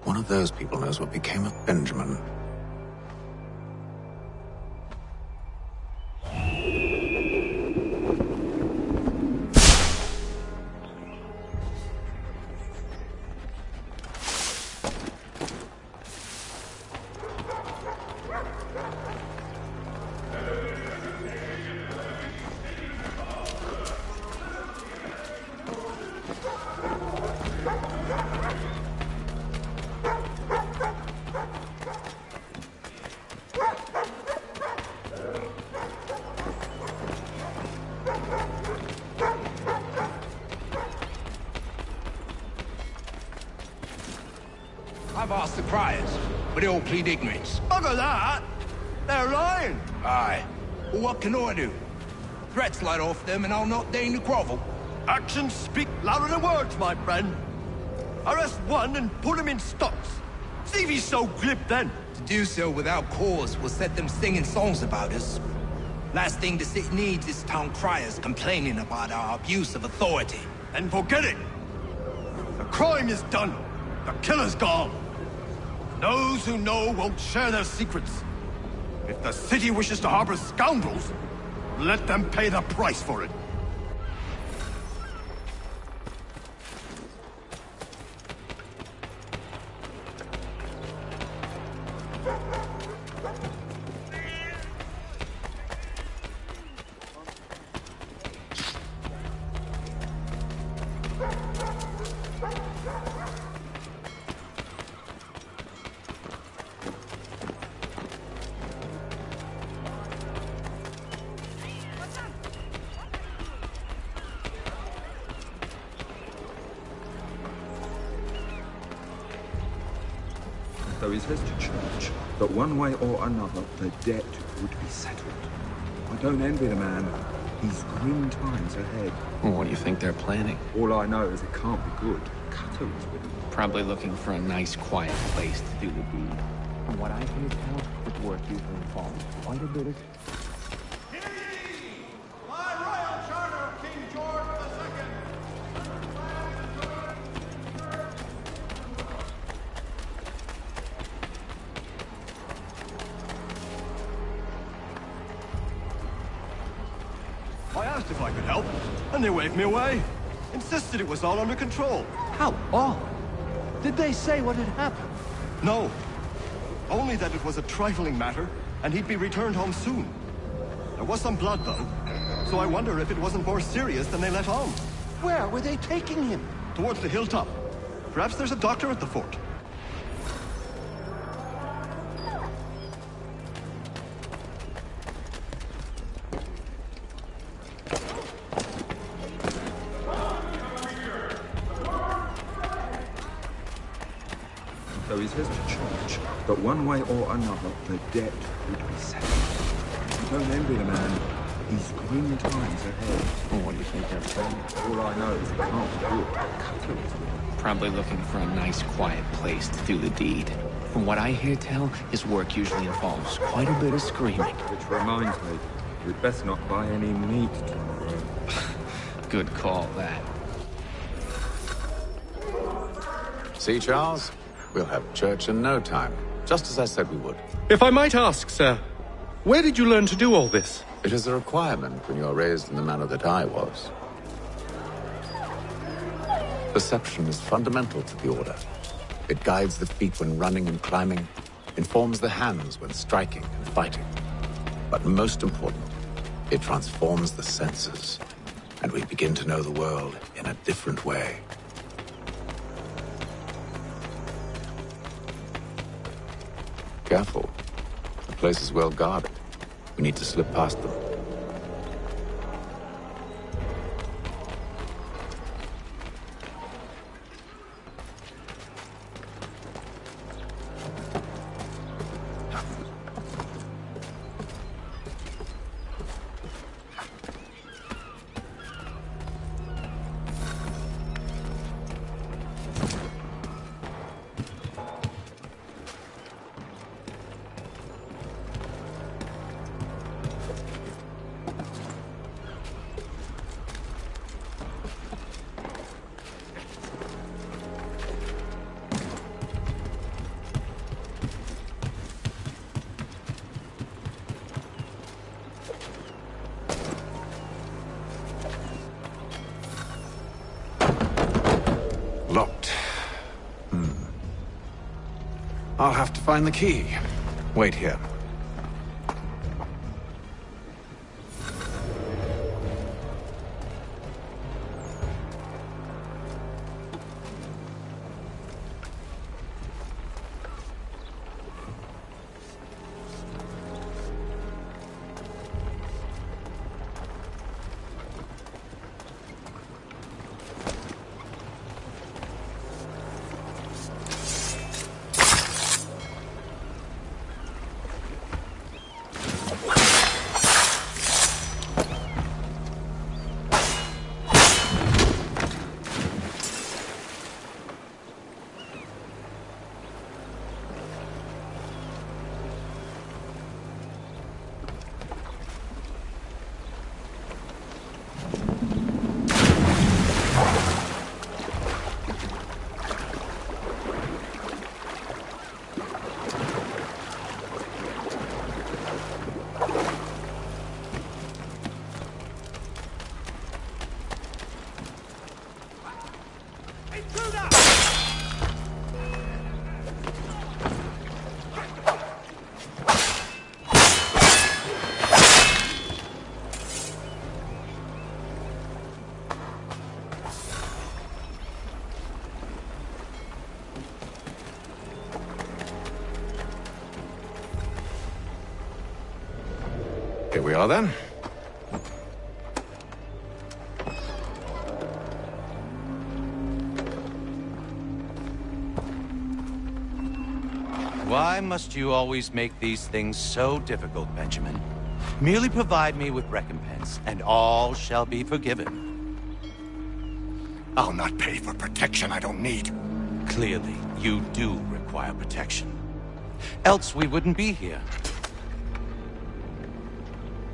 one of those people knows what became of Benjamin. I've asked the criers, but they all plead ignorance. Bugger that! They're lying! Aye. Well, what can I do? Threats light off them and I'll not deign to grovel. Actions speak louder than words, my friend. Arrest one and put him in stocks. See if he's so glib then. To do so without cause will set them singing songs about us. Last thing the city needs is town criers complaining about our abuse of authority. And forget it. The crime is done. The killer's gone. Those who know won't share their secrets. If the city wishes to harbor scoundrels, let them pay the price for it. Though he says to church that one way or another the debt would be settled. I don't envy the man. He's grim times ahead. Well, what do you think they're planning? All I know is it can't be good. Cato is with him. Probably looking for a nice, quiet place to do the deed. From what I can tell, his work usually involves quite a bit of... By royal charter of King George II. I asked if I could help, and they waved me away. Insisted it was all under control. How odd. Did they say what had happened? No. Only that it was a trifling matter, and he'd be returned home soon. There was some blood, though, so I wonder if it wasn't more serious than they let on. Where were they taking him? Towards the hilltop. Perhaps there's a doctor at the fort. Though he says to church that one way or another the debt would be settled. I don't envy the man. He's grim times ahead. Well, what do you think they're planning? All I know is it can't be good. Cato is with him. Probably looking for a nice, quiet place to do the deed. From what I hear tell, his work usually involves quite a bit of screaming. Which reminds me, we'd best not buy any meat tomorrow. Good call, that. See, Charles? We'll have church in no time, just as I said we would. If I might ask, sir, where did you learn to do all this? It is a requirement when you are raised in the manner that I was. Perception is fundamental to the Order. It guides the feet when running and climbing, informs the hands when striking and fighting. But most important, it transforms the senses, and we begin to know the world in a different way. Careful. The place is well guarded. We need to slip past them. Locked. I'll have to find the key. Wait here. Here we are then. Why must you always make these things so difficult, Benjamin? Merely provide me with recompense, and all shall be forgiven. I'll not pay for protection I don't need. Clearly, you do require protection. Else we wouldn't be here.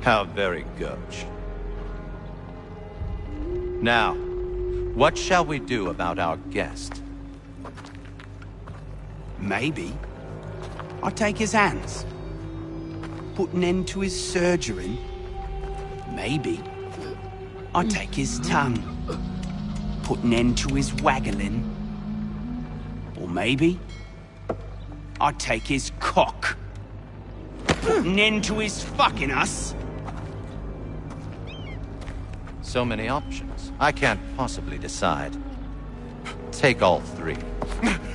How very gauche. Now, what shall we do about our guest? Maybe I'll take his hands. Put an end to his surgery. Maybe I'll take his tongue. Put an end to his waggling. Or maybe I'll take his cock. Put an end to his fucking us. So many options. I can't possibly decide. Take all three.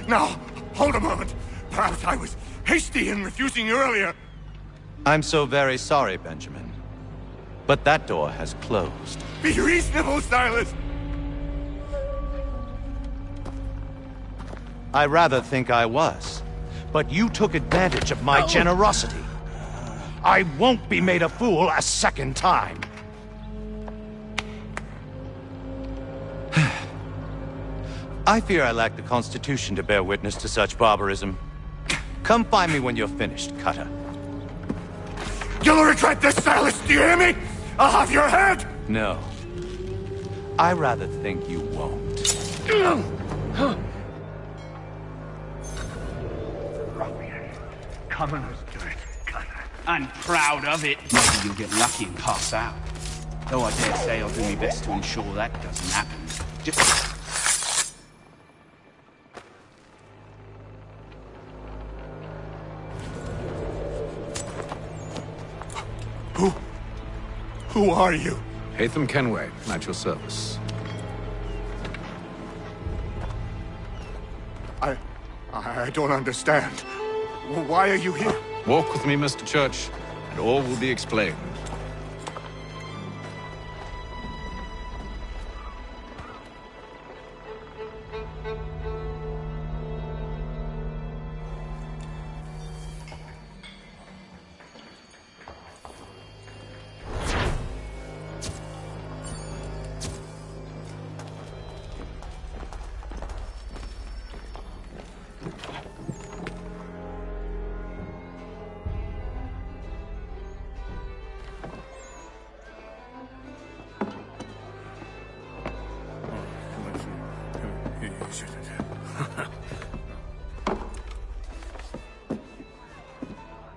Now, hold a moment. Perhaps I was hasty in refusing you earlier. I'm so very sorry, Benjamin. But that door has closed. Be reasonable, Silas! I rather think I was. But you took advantage of my generosity. I won't be made a fool a second time. I fear I lack the constitution to bear witness to such barbarism. Come find me when you're finished, Cutter. You'll regret this, Silas, do you hear me? I'll have your head! No. I rather think you won't. Commoners do it, Cutter. And proud of it. Maybe you'll get lucky and pass out. Though I dare say I'll do my best to ensure that doesn't happen. Just... Who are you? Hatham Kenway, at your service. I don't understand. Why are you here? Walk with me, Mr. Church, and all will be explained.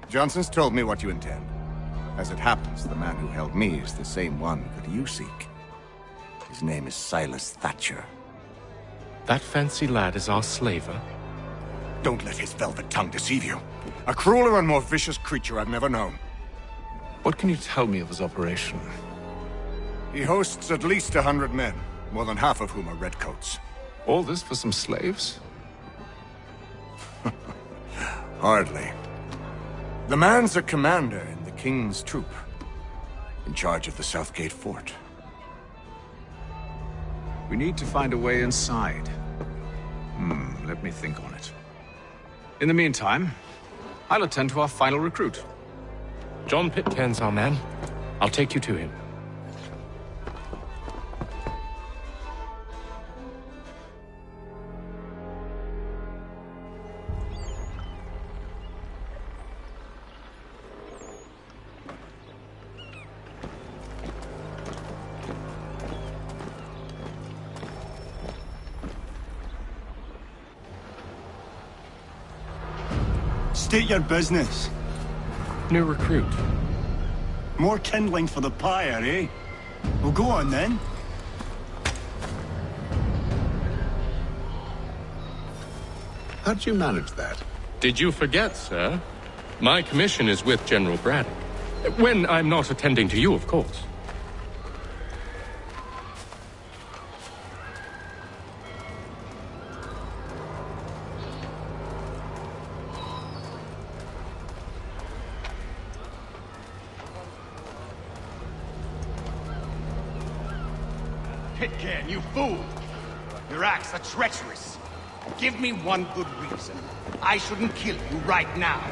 Johnson's told me what you intend. As it happens, the man who held me is the same one that you seek. His name is Silas Thatcher. That fancy lad is our slaver? Don't let his velvet tongue deceive you. A crueler and more vicious creature I've never known. What can you tell me of his operation? He hosts at least 100 men, more than half of whom are redcoats. All this for some slaves? Hardly. The man's a commander in the King's troop, in charge of the Southgate Fort. We need to find a way inside. Let me think on it. In the meantime, I'll attend to our final recruit. John Pitcairn's our man. I'll take you to him. State your business. New recruit. More kindling for the pyre, eh? Well, go on then. How did you manage that? Did you forget, sir? My commission is with General Braddock. When I'm not attending to you, of course. Pitcairn, you fool! Your acts are treacherous. Give me one good reason. I shouldn't kill you right now.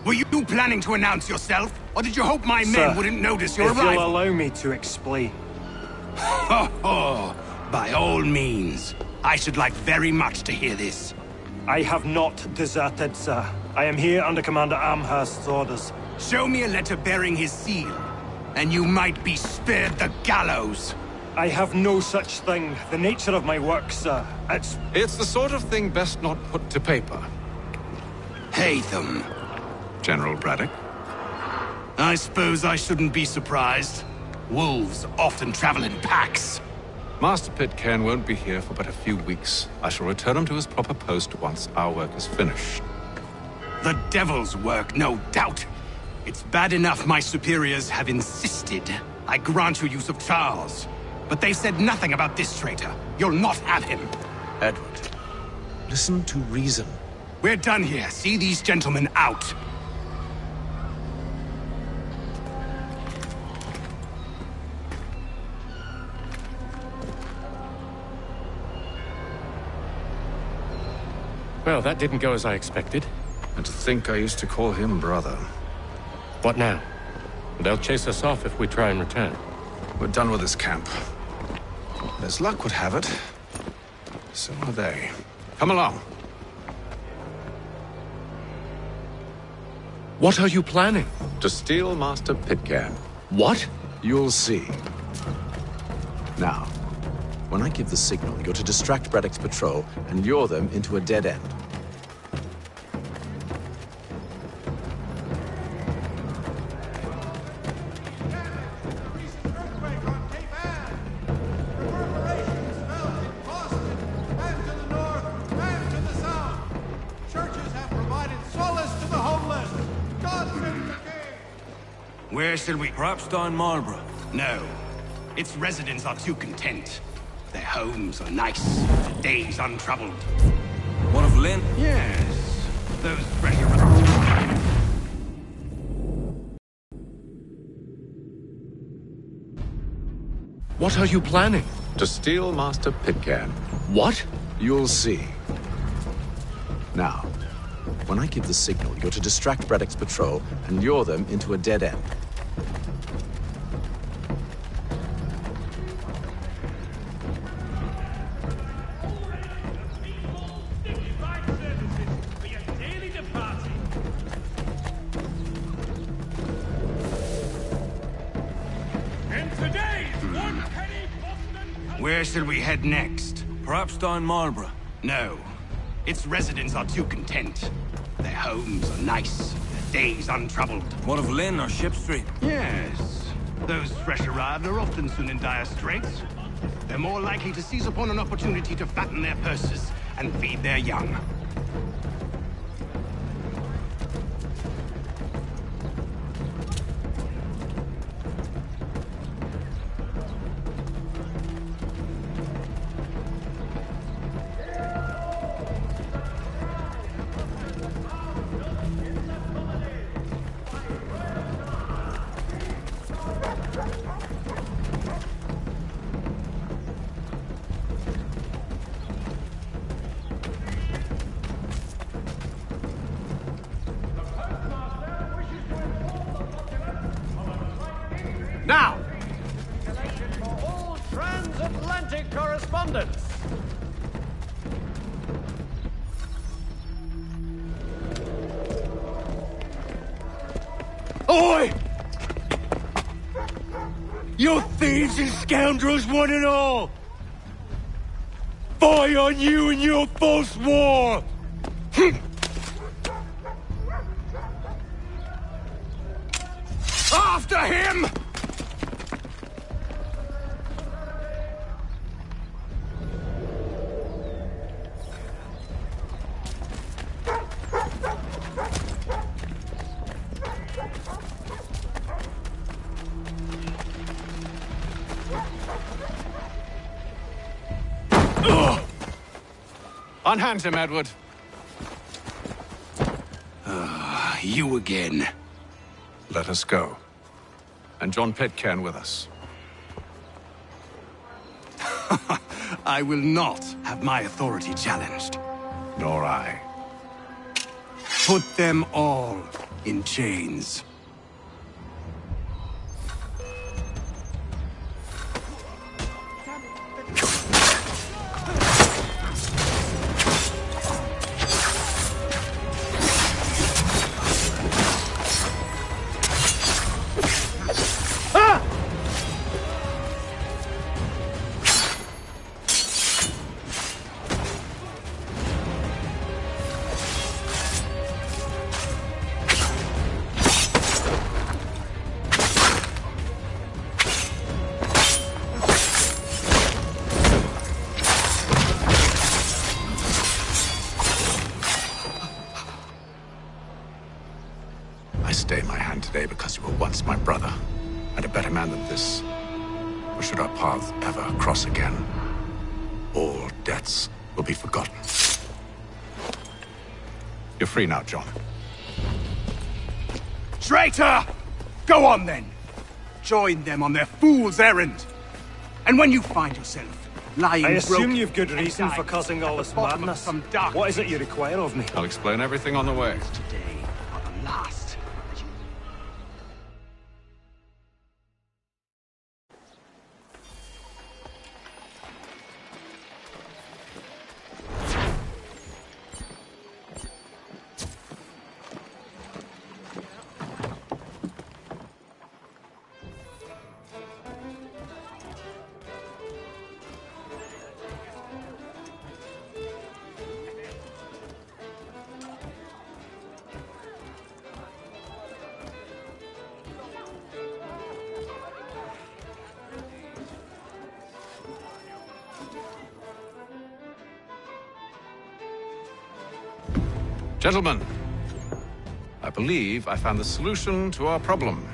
Were you planning to announce yourself? Or did you hope my men wouldn't notice your arrival? If you'll allow me to explain. Ho ho! By all means. I should like very much to hear this. I have not deserted, sir. I am here under Commander Amherst's orders. Show me a letter bearing his seal, and you might be spared the gallows. I have no such thing. The nature of my work, sir, It's the sort of thing best not put to paper. Hatham. General Braddock? I suppose I shouldn't be surprised. Wolves often travel in packs. Master Pitcairn won't be here for but a few weeks. I shall return him to his proper post once our work is finished. The devil's work, no doubt. It's bad enough my superiors have insisted I grant you use of Charles. But they've said nothing about this traitor. You'll not have him. Edward, listen to reason. We're done here. See these gentlemen out. Well, that didn't go as I expected. And to think I used to call him brother. What now? They'll chase us off if we try and return. We're done with this camp. As luck would have it, so are they. Come along. What are you planning? To steal Master Pitcairn. What? You'll see. Now, when I give the signal, you're to distract Braddock's patrol and lure them into a dead end. Where shall we? Perhaps down Marlborough. No. Its residents are too content. Their homes are nice, their days untroubled. What of Lynn? Yes. Those pressure... What are you planning? To steal Master Pitcairn. What? You'll see. Now, when I give the signal, you're to distract Braddock's patrol and lure them into a dead end. Where shall we head next? Perhaps down Marlborough. No. Its residents are too content. Their homes are nice, their days untroubled. What of Lynn or Ship Street? Yes. Those fresh arrived are often soon in dire straits. They're more likely to seize upon an opportunity to fatten their purses and feed their young. Now! For all transatlantic correspondence! Oi! You thieves and scoundrels, one and all! Fire on you and your false war! After him! Unhand him, Edward. You again. Let us go. And John Pitcairn with us. I will not have my authority challenged. Nor I. Put them all in chains. I stay my hand today because you were once my brother, and a better man than this. Or should our paths ever cross again, all debts will be forgotten. You're free now, John. Traitor! Go on then! Join them on their fool's errand! And when you find yourself lying I assume broken you've good reason for causing all this madness. What is it you require of me? I'll explain everything on the way. Today are the last. Gentlemen, I believe I found the solution to our problem.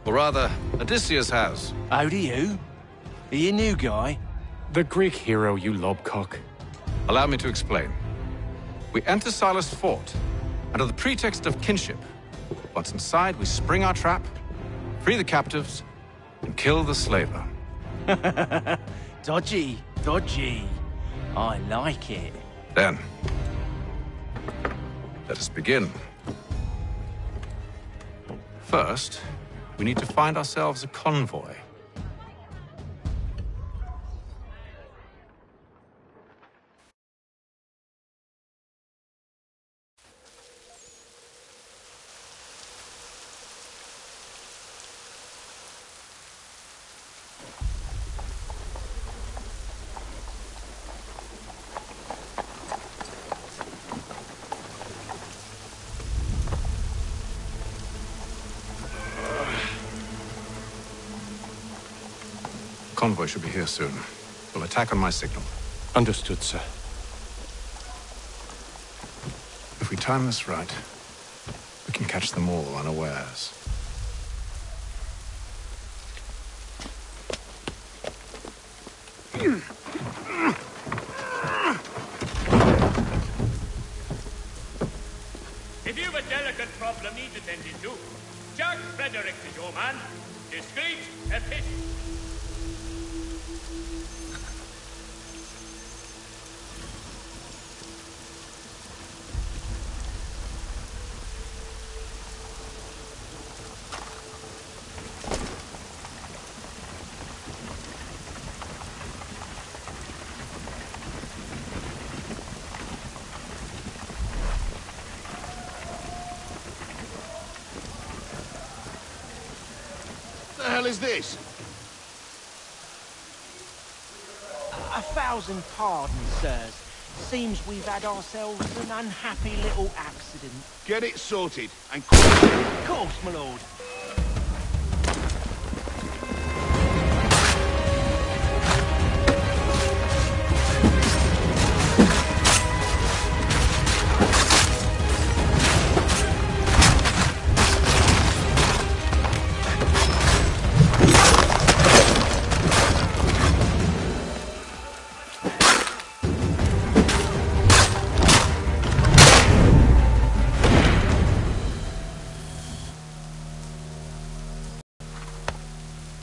Or rather, Odysseus has. How do you? Are you a new guy? The Greek hero, you lobcock. Allow me to explain. We enter Silas' fort, under the pretext of kinship. Once inside, we spring our trap, free the captives, and kill the slaver. Dodgy, dodgy. I like it. Then, let us begin. First, we need to find ourselves a convoy. Convoy should be here soon. We'll attack on my signal. Understood, sir. If we time this right, we can catch them all unawares. If you've a delicate problem needs attending to, Jack Frederick is your man. Discreet, efficient. What the hell is this? 1,000 pardons, sirs. Seems we've had ourselves an unhappy little accident. Get it sorted, and Of course, my lord.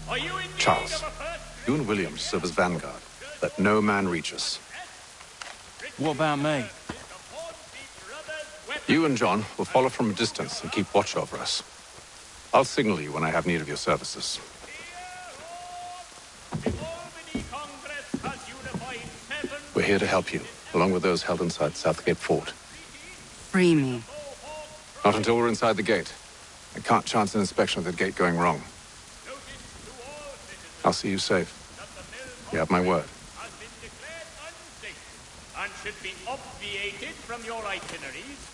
Are you in need Charles. of a first You and William serve as vanguard. Let no man reach us. What about me? You and John will follow from a distance and keep watch over us. I'll signal you when I have need of your services. We're here to help you, along with those held inside Southgate Fort. Free me. Not until we're inside the gate. I can't chance an inspection of the gate going wrong. I'll see you safe. You have my word. And should be obviated from your itineraries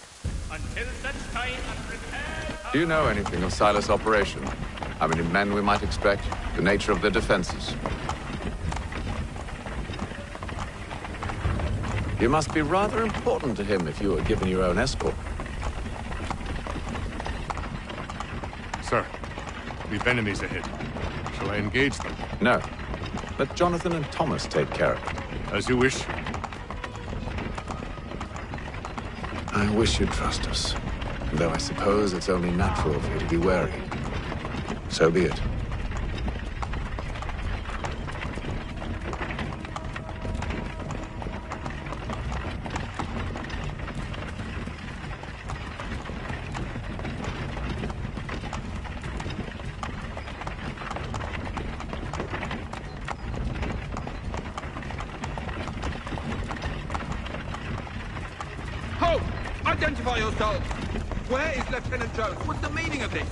until such time as prepared. Do you know anything of Silas' operation? How many men we might expect? The nature of their defenses? You must be rather important to him if you were given your own escort. Sir, we've enemies ahead. Shall I engage them? No. Let Jonathan and Thomas take care of it. As you wish. I wish you'd trust us. Though I suppose it's only natural for you to be wary. So be it. Halt! Identify yourselves! Where is Lieutenant Jones? What's the meaning of this?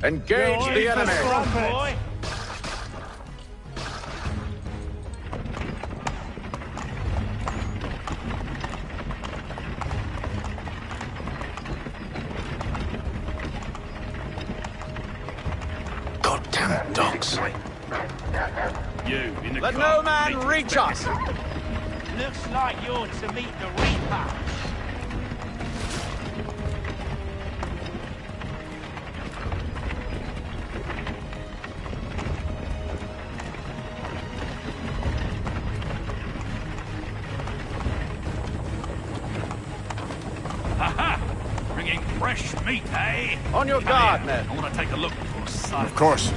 Engage the enemy! Goddamn dogs. Let no man reach us! Looks like you're to meet the Reaper. Aha! Bringing fresh meat, eh? On your guard, men. I want to take a look for a sight. Of course.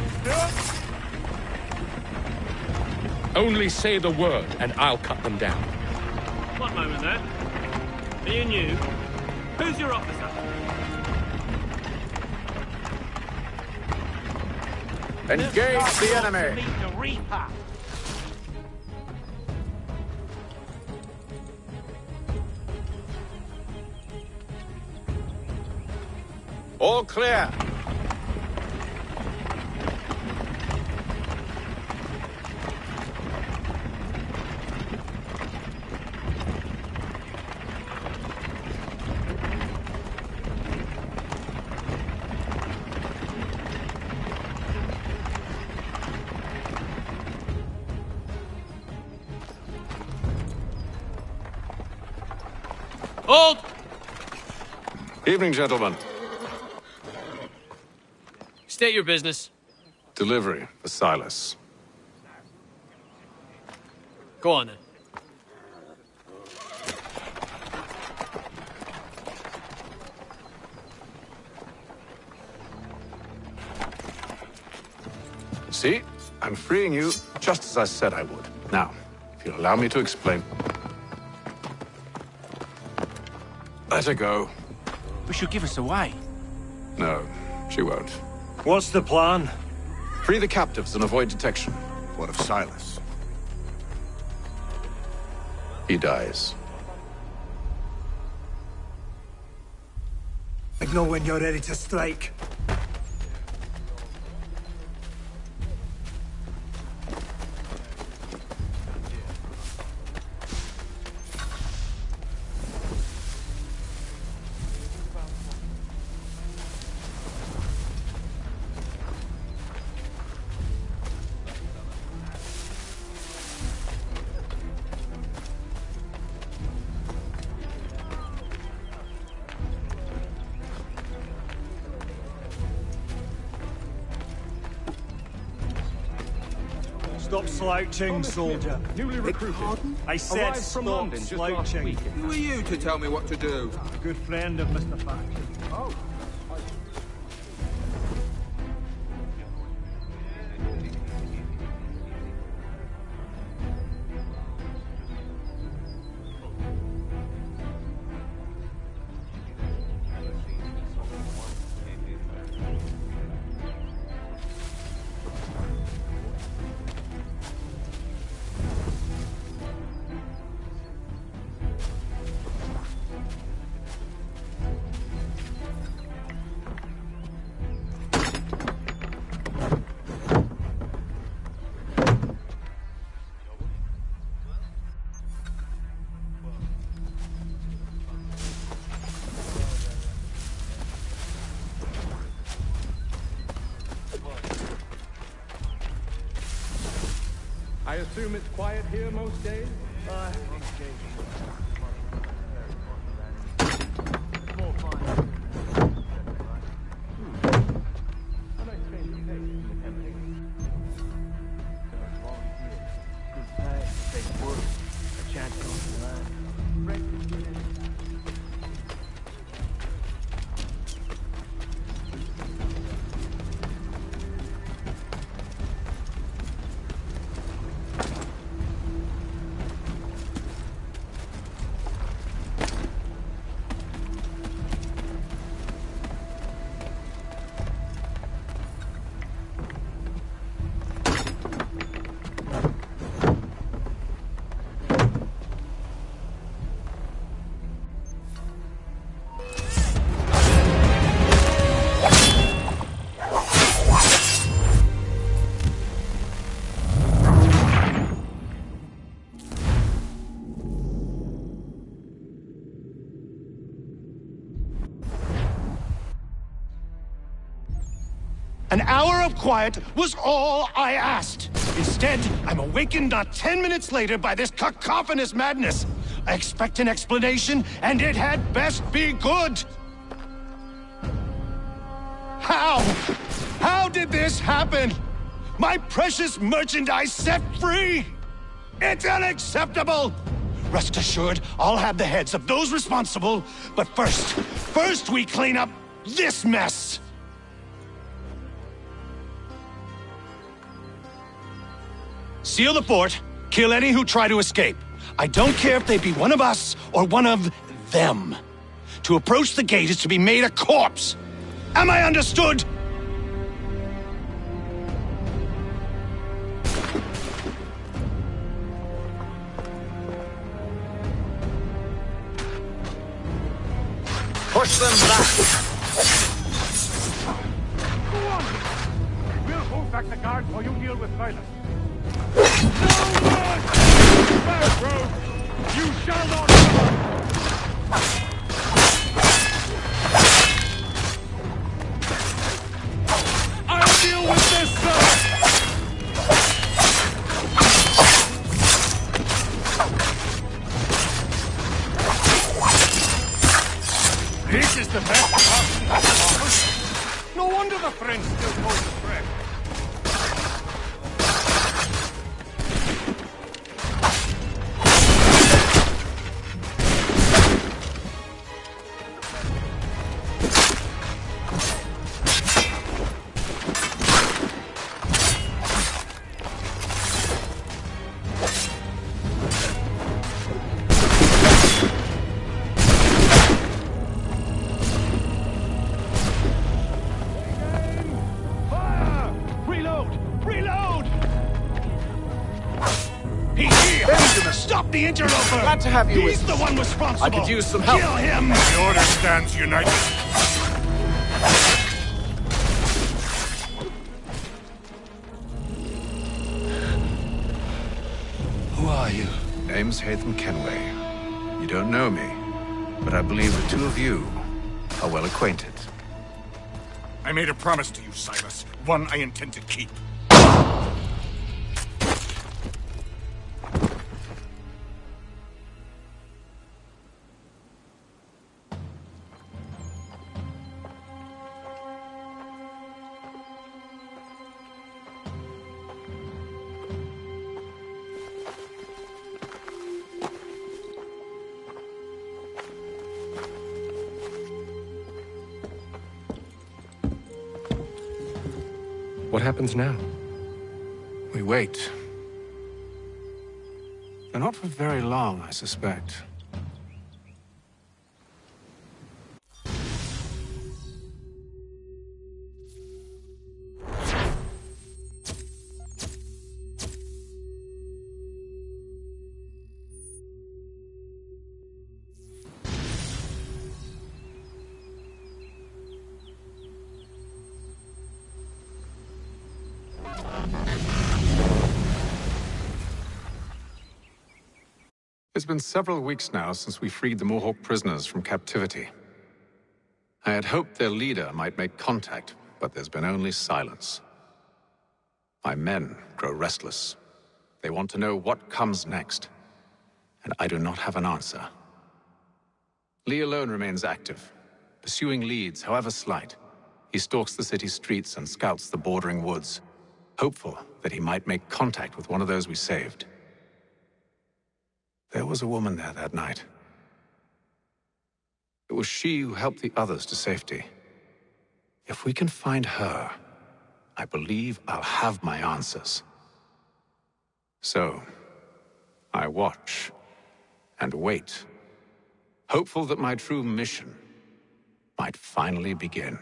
Only say the word, and I'll cut them down. One moment, then. Me and you. Who's your officer? Engage the enemy! Meet the Reaper. All clear. Hold! Evening, gentlemen. State your business. Delivery for Silas. Go on, then. See? I'm freeing you just as I said I would. Now, if you'll allow me to explain. Let her go. But she'll give us away. No, she won't. What's the plan? Free the captives and avoid detection. What of Silas? He dies. Signal when you're ready to strike. Stop slouching, soldier. Newly recruited. I said Arrived from stop London just last slouching. week. Who are you to tell me what to do? A good friend of Mr. Faction. Oh. I assume it's quiet here most days? An hour of quiet was all I asked. Instead, I'm awakened not 10 minutes later by this cacophonous madness. I expect an explanation, and it had best be good. How? How did this happen? My precious merchandise set free? It's unacceptable! Rest assured, I'll have the heads of those responsible, but first we clean up this mess! Seal the fort, kill any who try to escape. I don't care if they be one of us or one of them. To approach the gate is to be made a corpse. Am I understood? Push them back! Go on! We'll hold back the guards while you deal with Silas. Back, road! You shall not I'll deal with this, sir! This is the best option I can offer. No wonder the French still hold the threat. The interloper! Glad to have you He's with the one responsible! I could use some help. Kill him! The order stands united. Who are you? Name's Hatham Kenway. You don't know me, but I believe the two of you are well acquainted. I made a promise to you, Silas. One I intend to keep. What happens now? We wait. But not for very long, I suspect. It's been several weeks now since we freed the Mohawk prisoners from captivity. I had hoped their leader might make contact, but there's been only silence. My men grow restless. They want to know what comes next, and I do not have an answer. Lee alone remains active, pursuing leads, however slight. He stalks the city streets and scouts the bordering woods, hopeful that he might make contact with one of those we saved. There was a woman there that night. It was she who helped the others to safety. If we can find her, I believe I'll have my answers. So, I watch and wait, hopeful that my true mission might finally begin.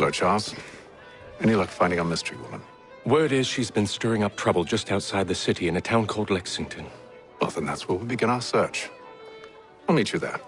Hello, Charles. Any luck finding our mystery woman? Word is she's been stirring up trouble just outside the city in a town called Lexington. Well, then that's where we'll begin our search. I'll meet you there.